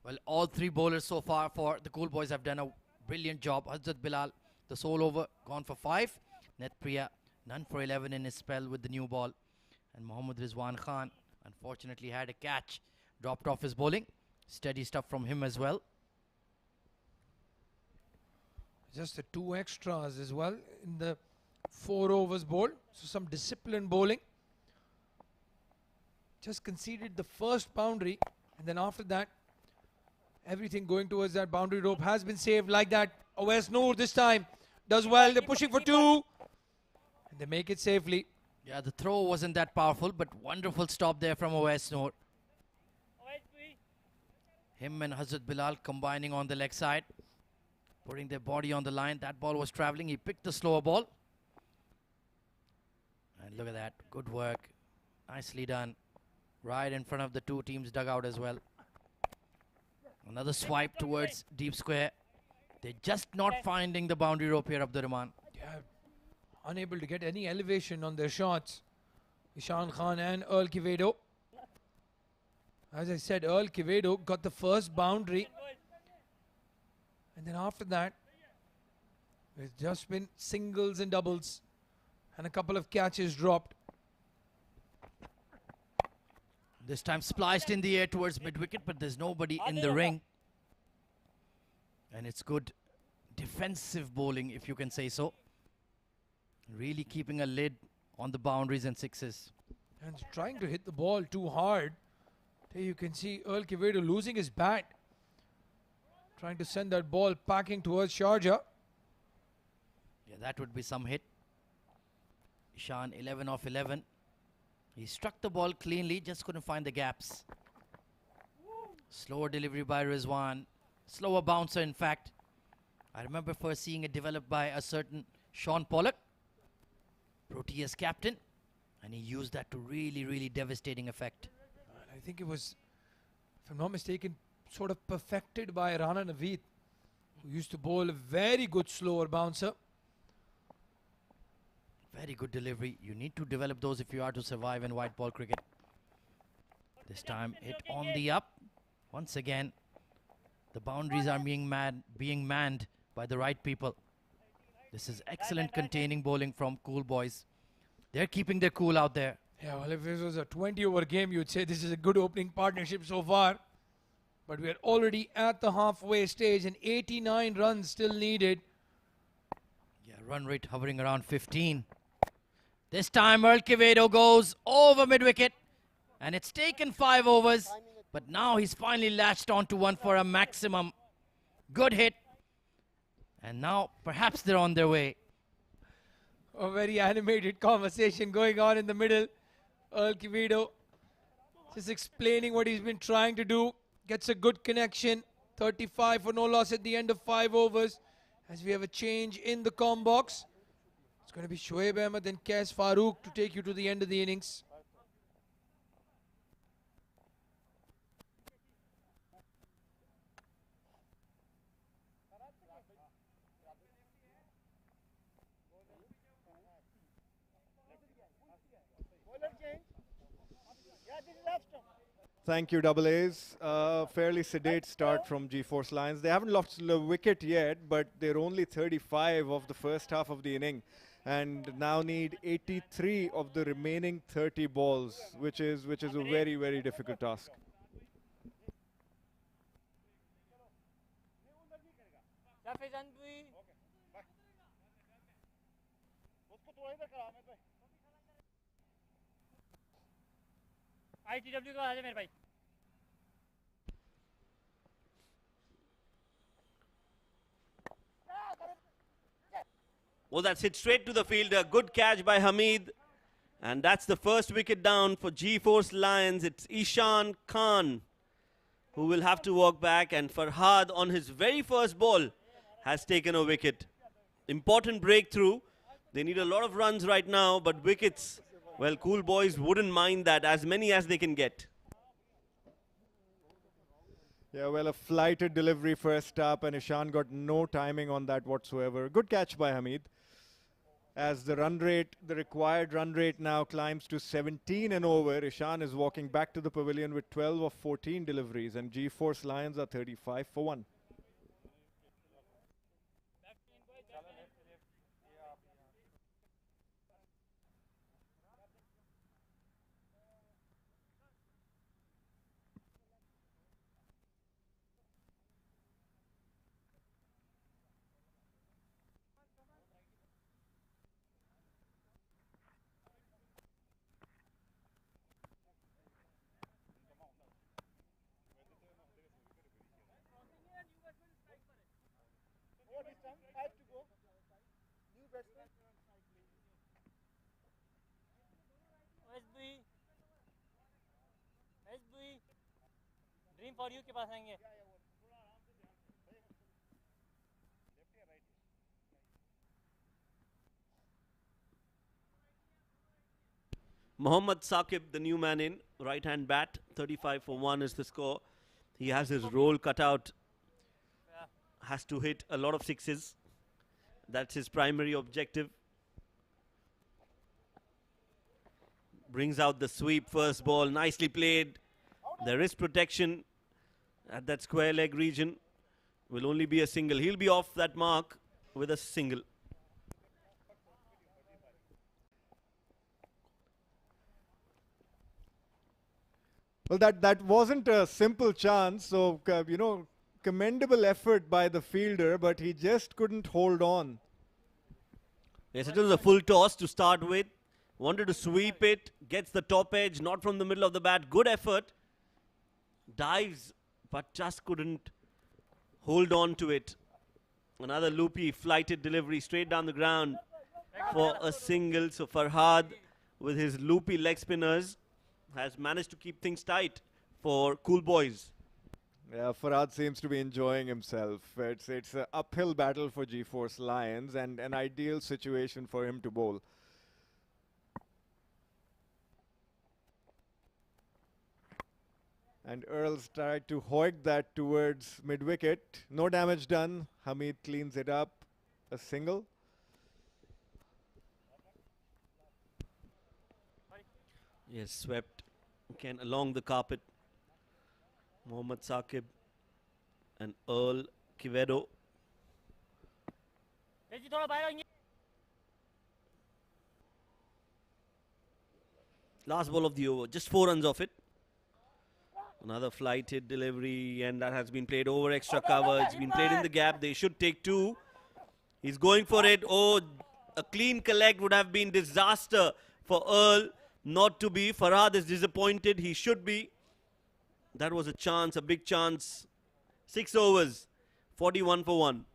Well, all three bowlers so far for the Cool Boys have done a brilliant job. Hazrat Bilal, the sole over, gone for 5. Netpriya, none for 11 in his spell with the new ball. And Mohammad Rizwan Khan, unfortunately, had a catch, dropped off his bowling. Steady stuff from him as well. Just the 2 extras as well in the 4 overs bowled. So some disciplined bowling. Just conceded the first boundary, and then after that, everything going towards that boundary rope has been saved like that. Awais Noor this time does well. They're pushing for 2, and they make it safely. Yeah, the throw wasn't that powerful, but wonderful stop there from Awais Noor. Him and Hazrat Bilal combining on the leg side, putting their body on the line. That ball was traveling. He picked the slower ball. And look at that. Good work. Nicely done. Right in front of the two teams' dugout as well. Another swipe towards deep square. They're just not finding the boundary rope here, Abdurrahman. Yeah, unable to get any elevation on their shots. Ishan Khan and Earl Quevedo. As I said, Earl Quevedo got the first boundary. And then after that, it's just been singles and doubles. And a couple of catches dropped. This time spliced in the air towards mid-wicket, but there's nobody in the ring. And it's good defensive bowling, if you can say so. Really keeping a lid on the boundaries and sixes. And trying to hit the ball too hard. There you can see Earl Quevedo losing his bat. Trying to send that ball packing towards Sharjah. Yeah, that would be some hit. Ishan 11 off 11. He struck the ball cleanly, just couldn't find the gaps. Slower delivery by Rizwan. Slower bouncer, in fact. I remember first seeing it developed by a certain Sean Pollock, Proteas captain, and he used that to really, really devastating effect. I think it was, if I'm not mistaken, sort of perfected by Rana Naveed, who used to bowl a very good slower bouncer. Very good delivery. You need to develop those if you are to survive in white ball cricket. This time hit on the up. Once again, the boundaries are being manned by the right people. This is excellent containing bowling from Cool Boys. They're keeping their cool out there. Yeah, well, if this was a 20-over game, you'd say this is a good opening partnership so far. But we are already at the halfway stage and 89 runs still needed. Yeah, run rate hovering around 15. This time Earl Quevedo goes over mid-wicket. And it's taken 5 overs. But now he's finally latched onto one for a maximum. Good hit. And now perhaps they're on their way. A very animated conversation going on in the middle. Earl Quevedo just explaining what he's been trying to do. Gets a good connection. 35 for no loss at the end of 5 overs. As we have a change in the comm box. It's going to be Shoaib Ahmed and Qais Farooq to take you to the end of the innings. Thank you, Double A's. Fairly sedate start from G-Force Lions. They haven't lost the wicket yet, but they're only 35 of the first half of the inning, and now need 83 of the remaining 30 balls, which is a very, very difficult task. ITW का आजा मेरे भाई. Well, that's hit straight to the field. A good catch by Hamid. And that's the first wicket down for G-Force Lions. It's Ishan Khan who will have to walk back. And Farhad on his very first ball has taken a wicket. Important breakthrough. They need a lot of runs right now, but wickets, well, Cool Boys wouldn't mind that, as many as they can get. Yeah, well, a flighted delivery first up, and Ishan got no timing on that whatsoever. Good catch by Hamid. as the run rate, the required run rate now climbs to 17 and over. Ishan is walking back to the pavilion with 12 of 14 deliveries, and G-Force Lions are 35 for 1. SB dream for you के पास आएंगे Mohammad Saqib, the new man in, right hand bat, 35 for 1 is the score. He has his role cut out, has to hit a lot of sixes. That's his primary objective. Brings out the sweep, first ball, nicely played. There is protection at that square leg region. Will only be a single. He'll be off that mark with a single. Well, that wasn't a simple chance, so, commendable effort by the fielder, but he just couldn't hold on. Yes, it was a full toss to start with. Wanted to sweep it, gets the top edge, not from the middle of the bat. Good effort. Dives, but just couldn't hold on to it. Another loopy, flighted delivery straight down the ground for a single. So Farhad, with his loopy leg spinners, has managed to keep things tight for Cool Boys. Yeah, Farhad seems to be enjoying himself. It's an uphill battle for G-Force Lions and an ideal situation for him to bowl. And Earls tried to hoik that towards mid-wicket. No damage done. Hamid cleans it up. A single. Yes, swept again along the carpet. Mohammad Saqib and Earl Quevedo. Last ball of the over, just 4 runs off it. Another flighted delivery, and that has been played over extra cover. It's been played in the gap. They should take 2. He's going for it. Oh, a clean collect would have been disaster for Earl. Not to be. Farhad is disappointed. He should be. That was a chance, a big chance. 6 overs, 41 for 1.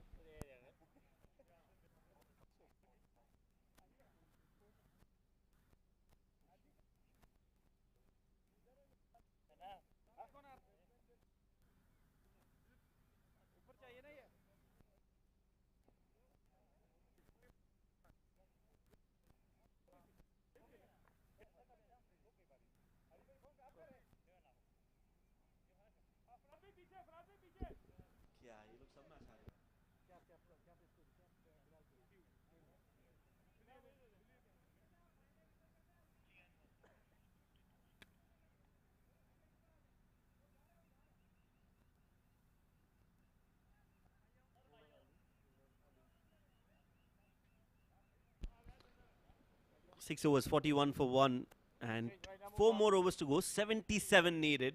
Six overs, 41 for 1, and 4 more overs to go. 77 needed.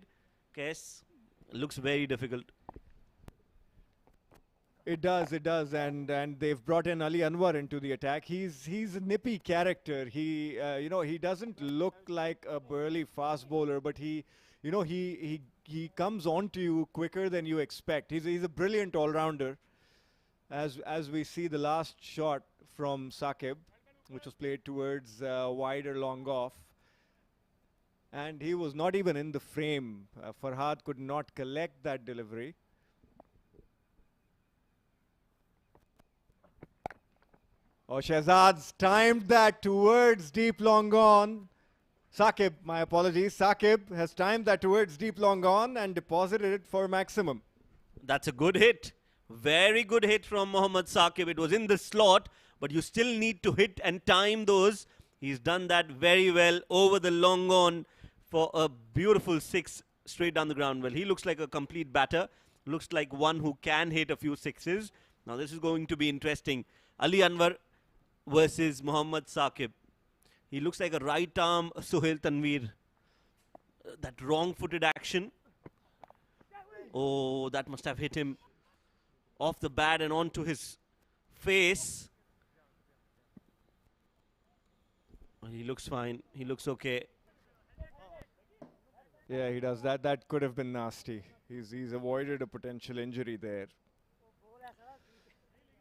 Guess looks very difficult. It does, and they've brought in Ali Anwar into the attack. He's a nippy character. He he doesn't look like a burly fast bowler, but he comes on to you quicker than you expect. He's a brilliant all-rounder. As we see the last shot from Saqib, which was played towards wider long off, and he was not even in the frame. Farhad could not collect that delivery. Oh, Shehzad's timed that towards deep long on. Saqib, my apologies. Saqib has timed that towards deep long on and deposited it for maximum. That's a good hit. Very good hit from Mohammad Saqib. It was in the slot, but you still need to hit and time those. He's done that very well over the long on for a beautiful 6 straight down the ground. Well, he looks like a complete batter. Looks like one who can hit a few sixes. Now this is going to be interesting. Ali Anwar versus Mohammad Saqib. He looks like a right arm Sohail Tanveer. That wrong-footed action. Oh, that must have hit him off the bat and onto his face. He looks fine. He looks okay. Yeah, he does. That could have been nasty. He's avoided a potential injury there.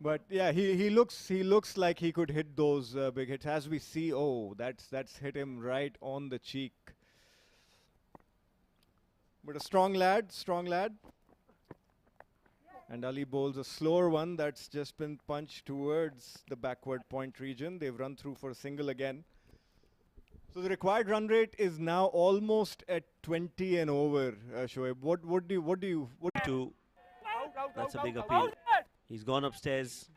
But yeah, he looks like he could hit those big hits. As we see, oh, that's hit him right on the cheek. But a strong lad. And Ali bowls a slower one that's just been punched towards the backward point region. They've run through for a single again. So the required run rate is now almost at 20 and over, Shoaib. What do you? That's a big appeal. He's gone upstairs.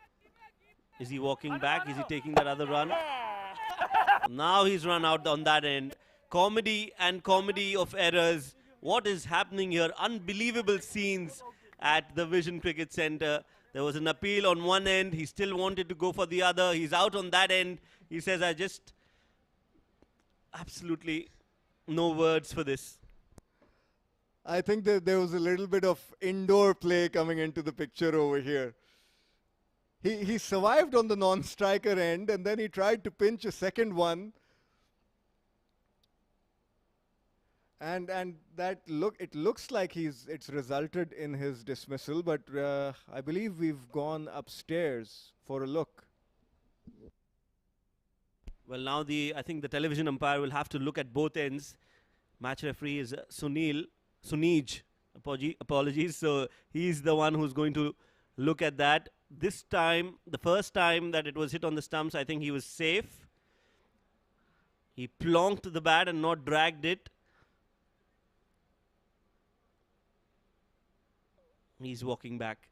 Is he walking back? Is he taking that other run? Now he's run out on that end. Comedy and comedy of errors. What is happening here? Unbelievable scenes at the Vision Cricket Centre. There was an appeal on one end. He still wanted to go for the other. He's out on that end. He says, I just... Absolutely no words for this. I think that there was a little bit of indoor play coming into the picture over here. He survived on the non-striker end, and then he tried to pinch a second one. And it looks like it's resulted in his dismissal, but I believe we've gone upstairs for a look. Well, now I think the television umpire will have to look at both ends. Match referee is Sunij. Apologies. So he's the one who's going to look at that. This time, the first time that it was hit on the stumps, I think he was safe. He plonked the bat and not dragged it. He's walking back.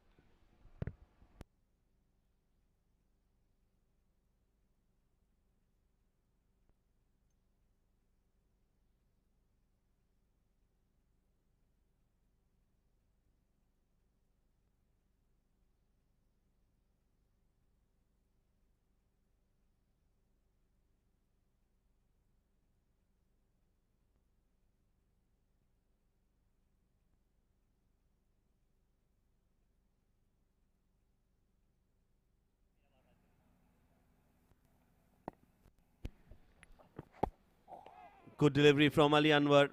Good delivery from Ali Anwar.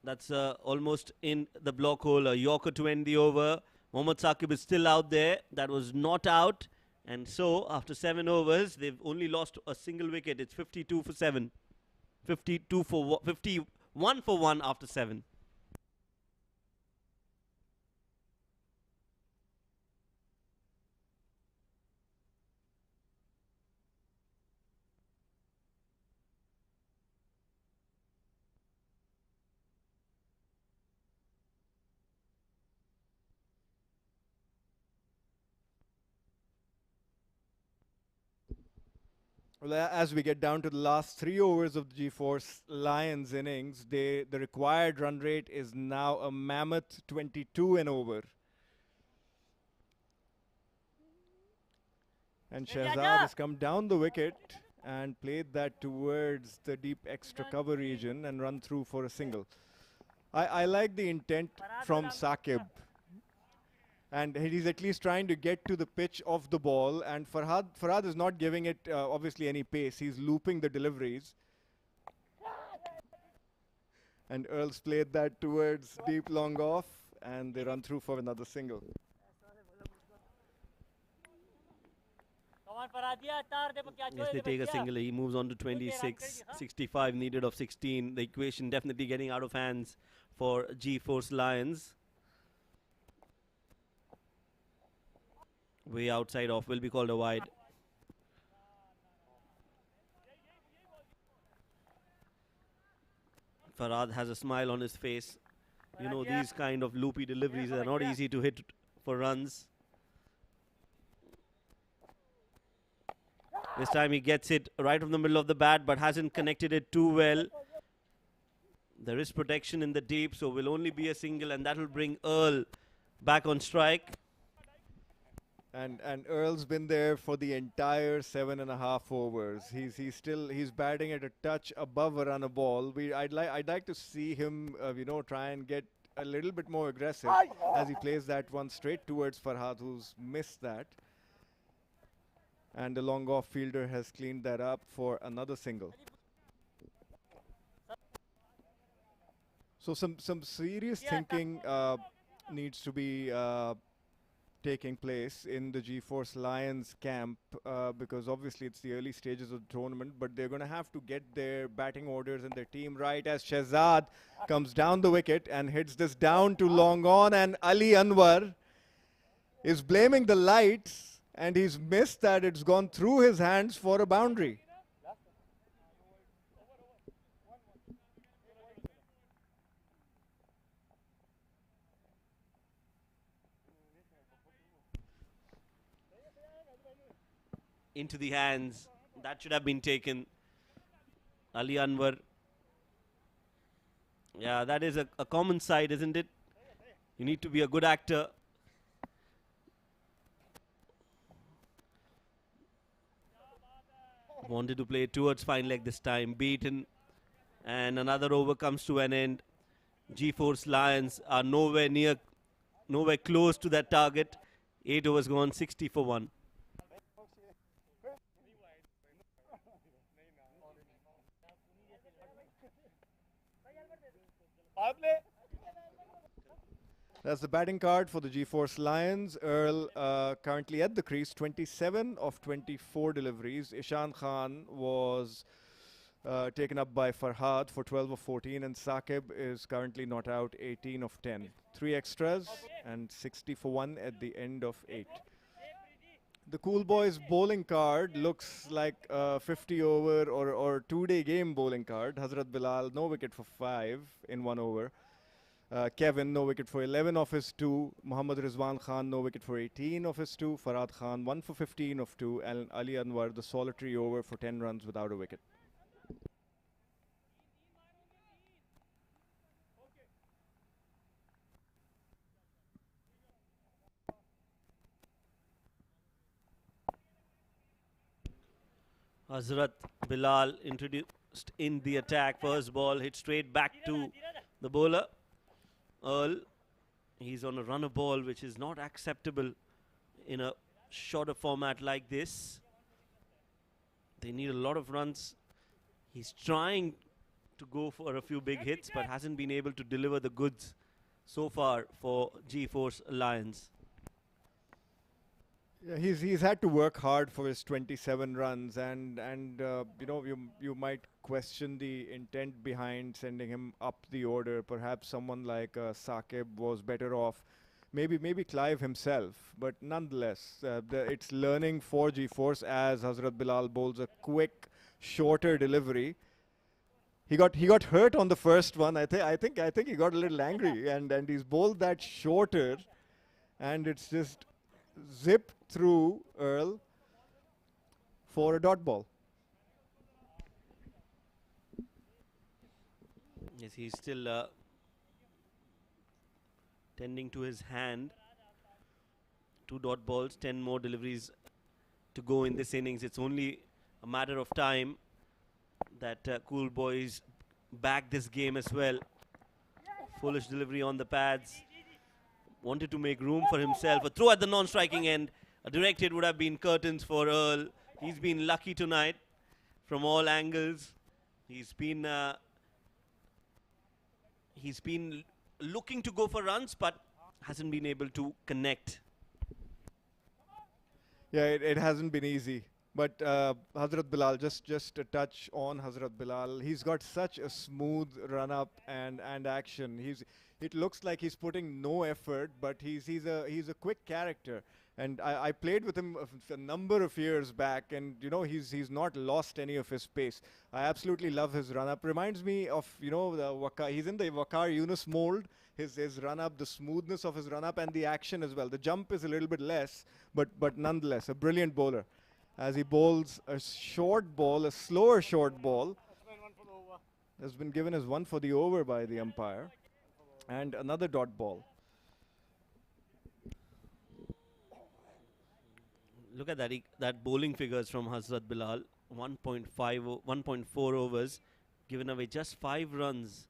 That's almost in the block hole. A Yorker to end the over. Mohammad Saqib is still out there. That was not out. And so, after 7 overs, they've only lost a single wicket. It's 52 for 7. 51 for 1 after 7. Well, as we get down to the last 3 overs of the G-Force Lions innings, the required run rate is now a mammoth 22 and over. And Shehzad has come down the wicket and played that towards the deep extra cover region and run through for a single. I like the intent from Saqib. And he's at least trying to get to the pitch of the ball. And Farhad is not giving it, obviously, any pace. He's looping the deliveries. And Earls played that towards deep long off. And they run through for another single. Yes, they take a single. He moves on to 26. 65 needed of 16. The equation definitely getting out of hands for G-Force Lions. Way outside off will be called a wide. Farhad has a smile on his face. You know, these kind of loopy deliveries are not easy to hit for runs. This time he gets it right from the middle of the bat, but hasn't connected it too well. There is protection in the deep, so will only be a single, and that will bring Earl back on strike. And Earl's been there for the entire 7.5 overs. He's batting at a touch above a run a ball. I'd like to see him try and get a little bit more aggressive as he plays that one straight towards Farhad, who's missed that. And the long off fielder has cleaned that up for another single. So some serious thinking needs to be taking place in the G-Force Lions camp because obviously it's the early stages of the tournament, but they're going to have to get their batting orders and their team right as Shehzad comes down the wicket and hits this down to long on, and Ali Anwar is blaming the lights, and he's missed that. It's gone through his hands for a boundary. Into the hands. That should have been taken. Ali Anwar. Yeah, that is a common side, isn't it? You need to be a good actor. Wanted to play towards fine leg this time. Beaten. And another over comes to an end. G-Force Lions are nowhere close to that target. 8 overs gone, 60 for 1. That's the batting card for the G-Force Lions. Earl currently at the crease, 27 of 24 deliveries. Ishan Khan was taken up by Farhad for 12 of 14, and Saqib is currently not out, 18 of 10. 3 extras and 60 for 1 at the end of 8. The Cool Boys bowling card looks like a 50 over or 2-day game bowling card. Hazrat Bilal, no wicket for 5 in 1 over. Kevin, no wicket for 11 of his 2. Muhammad Rizwan Khan, no wicket for 18 of his 2. Farhad Khan, 1 for 15 of 2. And Ali Anwar, the solitary over for 10 runs without a wicket. Hazrat Bilal introduced in the attack. First ball hit straight back to the bowler. Earl, he's on a runner ball, which is not acceptable in a shorter format like this. They need a lot of runs. He's trying to go for a few big hits, but hasn't been able to deliver the goods so far for G-Force Lions. Yeah, he's had to work hard for his 27 runs, and you might question the intent behind sending him up the order. Perhaps someone like Saqib was better off, maybe Clive himself. But nonetheless, it's learning for G-Force as Hazrat Bilal bowls a quick, shorter delivery. He got hurt on the first one. I think he got a little angry, and he's bowled that shorter, and it's just zipped through Earl for a dot ball. Yes, he's still tending to his hand. 2 dot balls, 10 more deliveries to go in this innings. It's only a matter of time that Cool Boys back this game as well. Foolish delivery on the pads. Wanted to make room for himself. A throw at the non-striking end. A direct hit would have been curtains for Earl. He's been lucky tonight from all angles. He's been looking to go for runs, but hasn't been able to connect. Yeah, it hasn't been easy. But Hazrat Bilal, just a touch on Hazrat Bilal. He's got such a smooth run-up and action. It looks like he's putting no effort, but he's a quick character. And I played with him a number of years back, and he's not lost any of his pace. I absolutely love his run-up. Reminds me of he's in the Waqar Yunus mold. His run-up, the smoothness of his run-up, and the action as well. The jump is a little bit less, but nonetheless a brilliant bowler. as he bowls a short ball, a slower short ball. Has been given as one for the over by the umpire. And another dot ball. Look at that, that bowling figures from Hazrat Bilal. 1.4 overs, given away just 5 runs.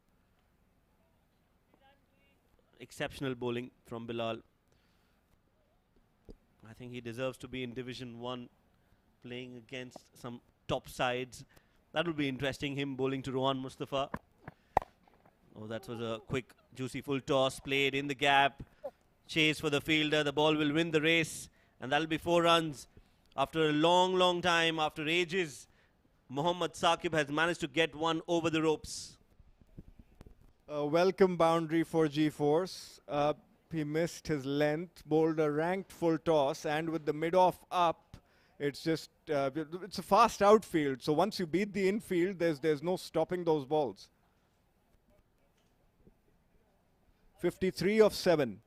Exceptional bowling from Bilal. I think he deserves to be in Division 1, playing against some top sides. That would be interesting, him bowling to Rohan Mustafa. Oh, that was a quick, juicy full toss, played in the gap. Chase for the fielder, the ball will win the race. And that'll be 4 runs. After a long, long time, after ages, Mohammad Saqib has managed to get one over the ropes. A welcome boundary for G-Force. He missed his length, bowled a ranked full toss, and with the mid-off up, it's just, it's a fast outfield. So once you beat the infield, there's no stopping those balls. 53 of 7.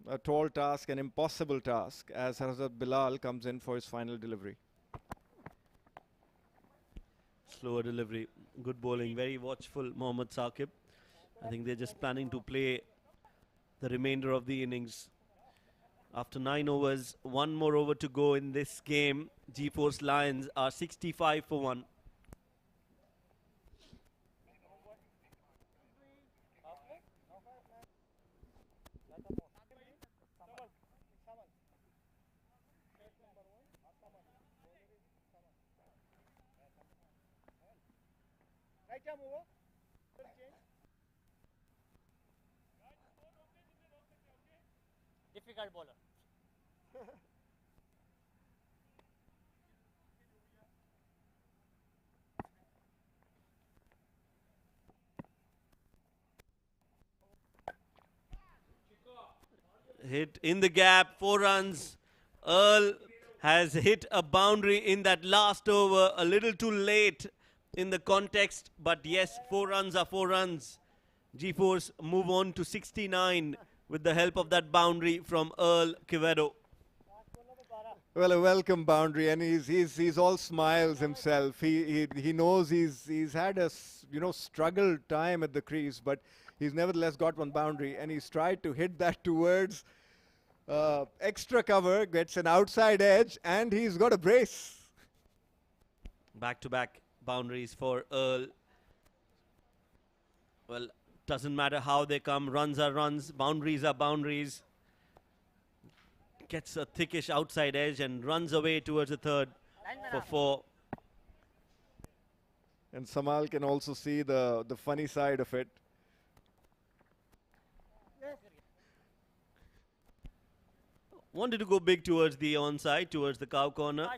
A tall task, an impossible task, as Hazrat Bilal comes in for his final delivery. Slower delivery, good bowling, very watchful Mohammad Saqib. I think they're just planning to play the remainder of the innings. After 9 overs, 1 more over to go in this game. G-Force Lions are 65 for 1. Difficult bowler. Hit in the gap, 4 runs. Earl has hit a boundary in that last over, a little too late in the context, but yes, 4 runs are 4 runs. G-Force move on to 69 with the help of that boundary from Earl Quevedo. Well, a welcome boundary, and he's all smiles himself. He knows he's had a struggled time at the crease, but he's nevertheless got one boundary, and he's tried to hit that towards extra cover, gets an outside edge, and he's got a brace. Back-to-back boundaries for Earl. Well, doesn't matter how they come, runs are runs, boundaries are boundaries. Gets a thickish outside edge and runs away towards the third for 4. And Samal can also see the funny side of it. Wanted to go big towards the onside, towards the cow corner.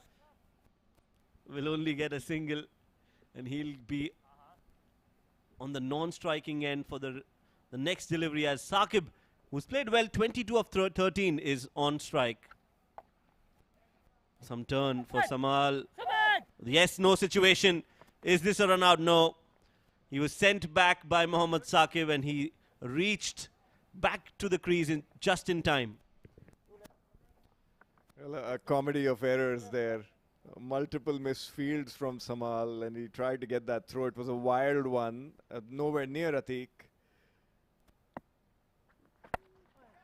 Will only get a single, and he'll be on the non-striking end for the next delivery, as Saqib, who's played well, 22 of 13, is on strike. Some turn for Samal. Yes, no situation. Is this a run out? No. He was sent back by Mohammad Saqib, and he reached back to the crease just in time. Well, a comedy of errors there. Multiple misfields from Samal, and he tried to get that throw. It was a wild one, nowhere near Atiq.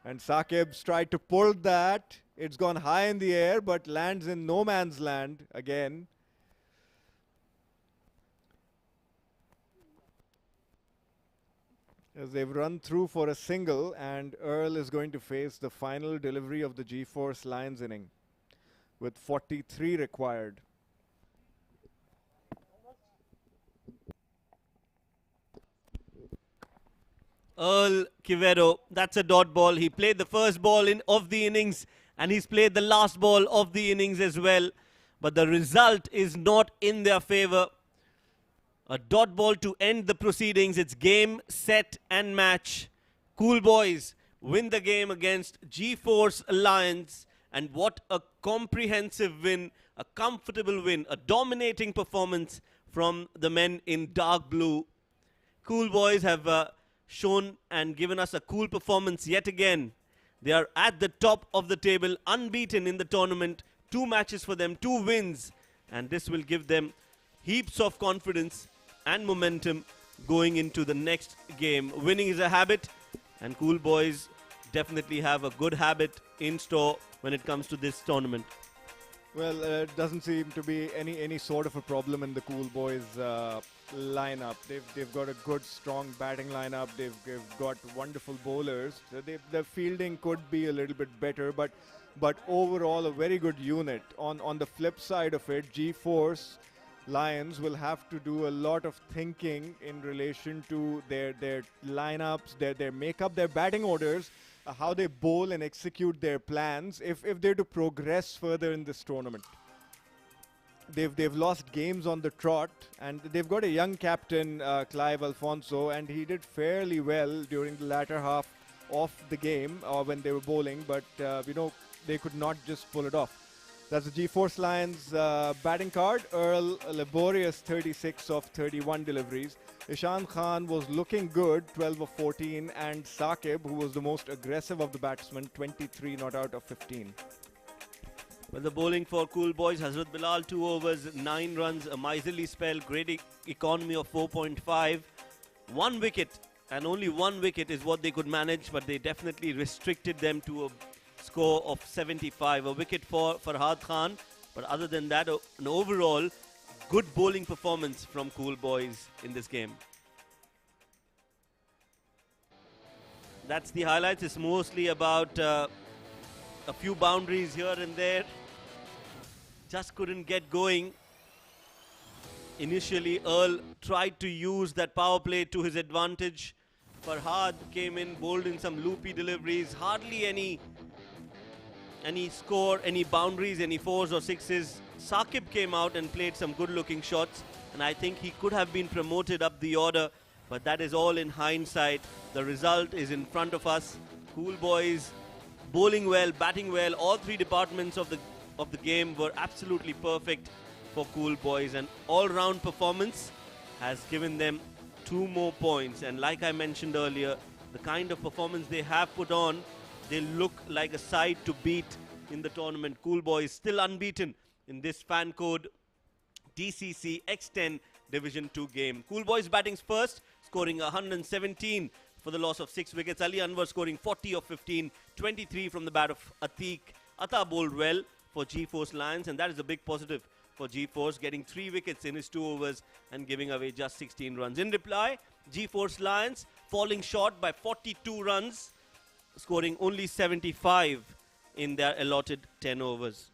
And Saqib's tried to pull that. It's gone high in the air, but lands in no man's land again. As they've run through for a single, and Earl is going to face the final delivery of the G-Force Lions inning with 43 required. Earl Quevedo, that's a dot ball. He played the first ball of the innings, and he's played the last ball of the innings as well. But the result is not in their favor. A dot ball to end the proceedings. It's game, set, and match. Cool Boys win the game against G-Force Lions. And what a comprehensive win, a comfortable win, a dominating performance from the men in dark blue. Cool Boys have shown and given us a cool performance yet again. They are at the top of the table, unbeaten in the tournament. 2 matches for them, 2 wins. and this will give them heaps of confidence and momentum going into the next game. Winning is a habit, and Cool Boys definitely have a good habit in store when it comes to this tournament. Well, it doesn't seem to be any sort of a problem in the Cool Boys lineup. They've got a good, strong batting lineup. They've got wonderful bowlers. The fielding could be a little bit better, but overall a very good unit. On the flip side of it, G-Force Lions will have to do a lot of thinking in relation to their lineups, their makeup, their batting orders, how they bowl and execute their plans if they're to progress further in this tournament. They've lost games on the trot, and they've got a young captain, Clive Alfonso, and he did fairly well during the latter half of the game when they were bowling, but they could not just pull it off. That's the G-Force Lions batting card. Earl, a laborious 36 of 31 deliveries. Ishan Khan was looking good, 12 of 14, and Saqib, who was the most aggressive of the batsmen, 23 not out of 15. Well, the bowling for Cool Boys, Hazrat Bilal, 2 overs, 9 runs, a miserly spell, great economy of 4.5, 1 wicket, and only 1 wicket is what they could manage, but they definitely restricted them to a score of 75. A wicket for Farhad Khan, but other than that, an overall good bowling performance from Cool Boys in this game. That's the highlights. It's mostly about a few boundaries here and there. Just couldn't get going. Initially, Earl tried to use that power play to his advantage. Farhad came in, bowled in some loopy deliveries. Hardly any score, any boundaries, any 4s or 6s. Saqib came out and played some good-looking shots, and I think he could have been promoted up the order, but that is all in hindsight. The result is in front of us. Cool Boys bowling well, batting well. All 3 departments of the game were absolutely perfect for Cool Boys, and all-round performance has given them 2 more points. And like I mentioned earlier, the kind of performance they have put on, they look like a side to beat in the tournament. Cool Boys still unbeaten in this fan code DCC X10 Division 2 game. Cool Boys batting first, scoring 117 for the loss of 6 wickets. Ali Anwar scoring 40 of 15, 23 from the bat of Atiq. Atta bowled well for G-Force Lions, and that is a big positive for G-Force, getting 3 wickets in his 2 overs and giving away just 16 runs. In reply, G-Force Lions falling short by 42 runs, scoring only 75 in their allotted 10 overs.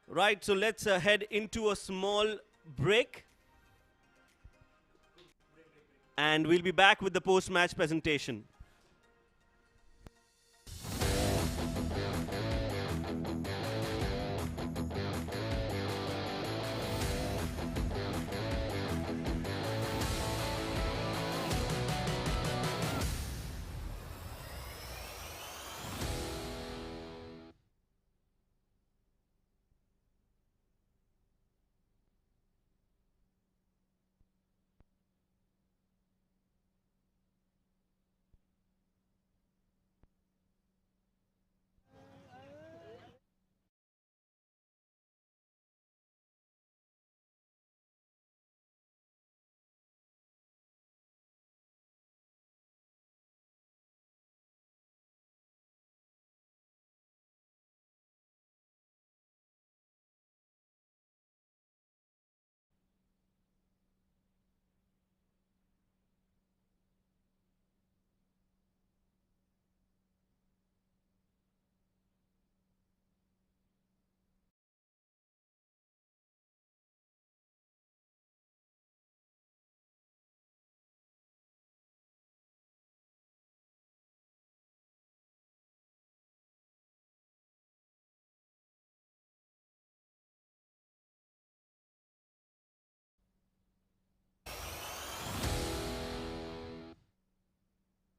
Right, so let's head into a small break. And we'll be back with the post-match presentation.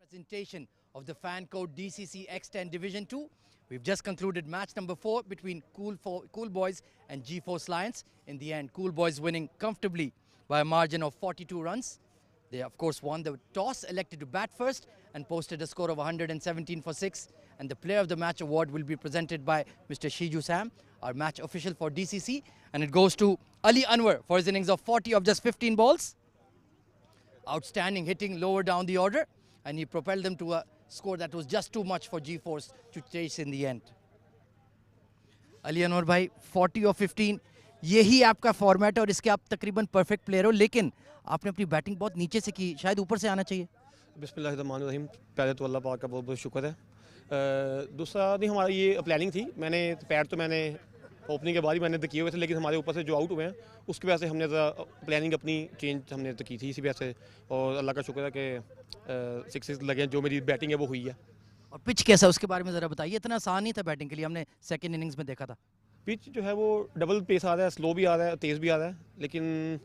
Presentation of the fan code DCC X10 Division 2. We've just concluded match number 4 between Cool Boys and G-Force Lions. In the end, Cool Boys winning comfortably by a margin of 42 runs. They, of course, won the toss, elected to bat first, and posted a score of 117 for 6. And the Player of the Match award will be presented by Mr. Shiju Sam, our match official for DCC. And it goes to Ali Anwar for his innings of 40 of just 15 balls. Outstanding hitting lower down the order. And he propelled them to a score that was just too much for G-Force to chase in the end. Ali Anwar bhai, 40 of 15. यही आपका format है और इसके आप तकरीबन perfect player हो, लेकिन आपने अपनी बैटिंग बहुत नीचे से की, शायद ऊपर से आना चाहिए। बिस्मिल्लाहिर्रहमानिर्रहीम, पहले तो अल्लाह पाक का बहुत बहुत शुक्र है। दूसरा नहीं, हमारी ये प्लानिंग थी। पैर तो मैंने ओपनिंग के बाद ही मैंने किए हुए थे, लेकिन हमारे ऊपर से जो आउट हुए हैं उसकी वजह से हमने प्लानिंग अपनी चेंज हमने तो की थी इसी वजह से, और अल्लाह का शुक्र है कि 6 लगे, जो मेरी बैटिंग है वो हुई है। और पिच कैसा, उसके बारे में ज़रा बताइए। इतना आसान नहीं था बैटिंग के लिए, हमने सेकंड इनिंग्स में देखा था। पिच जो है वो डबल पेस आ रहा है, स्लो भी आ रहा है, तेज़ भी आ रहा है, लेकिन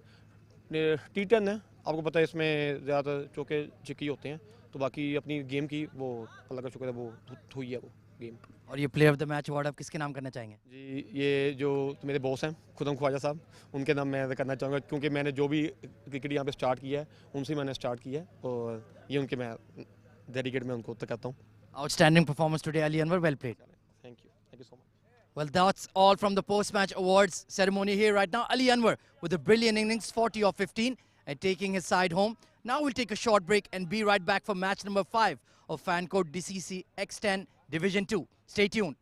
T10 है, आपको पता है इसमें ज़्यादातर चौके छिक्के होते हैं, तो बाकी अपनी गेम की वो अल्लाह का शुक्र है वो हुई है वो गेम। और ये player of the match award आप किसके नाम करना चाहेंगे? जी, ये जो मेरे बॉस हैं खुदम ख्वाजा साहब, उनके नाम मैं करना चाहूँगा, क्योंकि मैंने जो भी क्रिकेट यहाँ पे स्टार्ट किया है उनसे मैंने स्टार्ट किया है, और ये उनके मैं डेडिकेट मैं उनको करता हूँ। Outstanding performance today, Ali Anwar. Well played. Thank you so much. Well, that's all from the post-match awards ceremony here right now. Ali Anwar with a brilliant innings, 40 of 15, and taking his side home. Now we'll take a short break and be right back for match number 5 of Fan Code DCC X10 Division 2. Stay tuned.